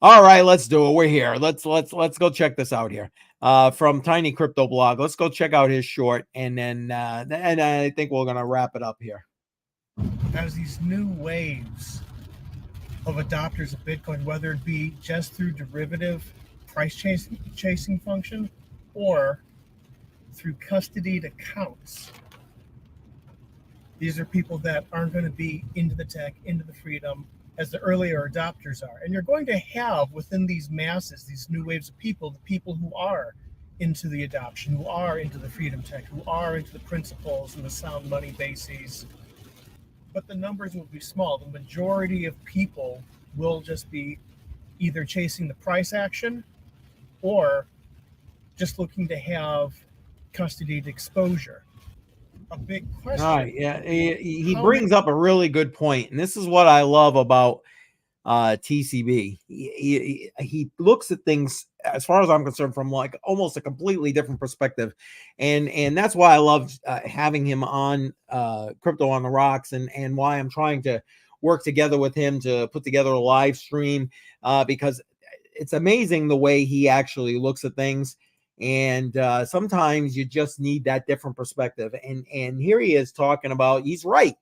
right, let's do it. We're here. Let's go check this out here. From Tiny Crypto Blog. Let's go check out his short, and then and I think we're gonna wrap it up here. As these new waves of adopters of Bitcoin, whether it be just through derivative price chasing function or through custodied accounts. These are people that aren't going to be into the tech, into the freedom as the earlier adopters are. And you're going to have within these masses, these new waves of people, the people who are into the adoption, who are into the freedom tech, who are into the principles and the sound money bases. But the numbers will be small. The majority of people will just be either chasing the price action or just looking to have custodied exposure. A big question. All right, yeah, he brings up a really good point, and this is what I love about TCB. He looks at things, as far as I'm concerned, from like almost a completely different perspective, and that's why I love having him on Crypto on the Rocks, and why I'm trying to work together with him to put together a live stream, because it's amazing the way he actually looks at things. And sometimes you just need that different perspective. And here he is talking about, he's right.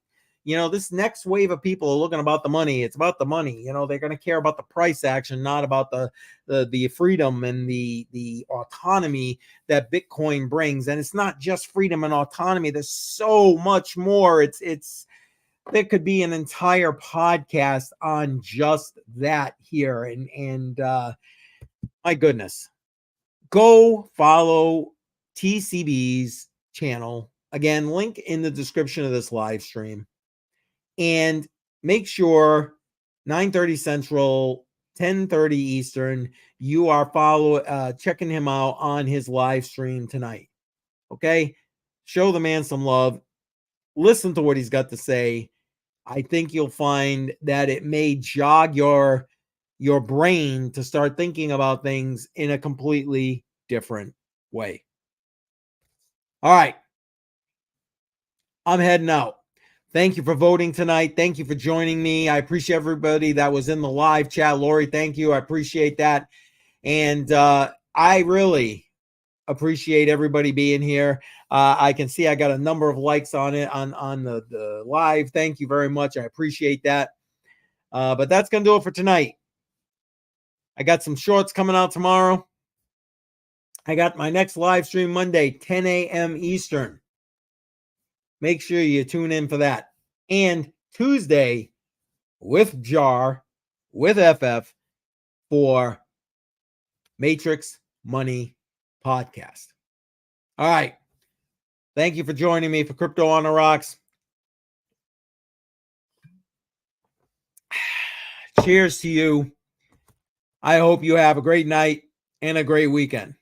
You know, this next wave of people are looking about the money. It's about the money. You know, they're going to care about the price action, not about the freedom and the autonomy that Bitcoin brings. And it's not just freedom and autonomy. There's so much more. There could be an entire podcast on just that here. And My goodness. Go follow TCB's channel. Again, link in the description of this live stream. And make sure 9:30 Central, 10:30 Eastern, you are checking him out on his live stream tonight. Okay? Show the man some love. Listen to what he's got to say. I think you'll find that it may jog your brain to start thinking about things in a completely different way. All right. I'm heading out. Thank you for voting tonight. Thank you for joining me. I appreciate everybody that was in the live chat. Lori, thank you. I appreciate that. And I really appreciate everybody being here. I can see I got a number of likes on it on the live. Thank you very much. I appreciate that. But that's going to do it for tonight. I got some shorts coming out tomorrow. I got my next live stream Monday, 10 a.m. Eastern. Make sure you tune in for that. And Tuesday with JAR, with FF for Matrix Money Podcast. All right. Thank you for joining me for Crypto on the Rocks. Cheers to you. I hope you have a great night and a great weekend.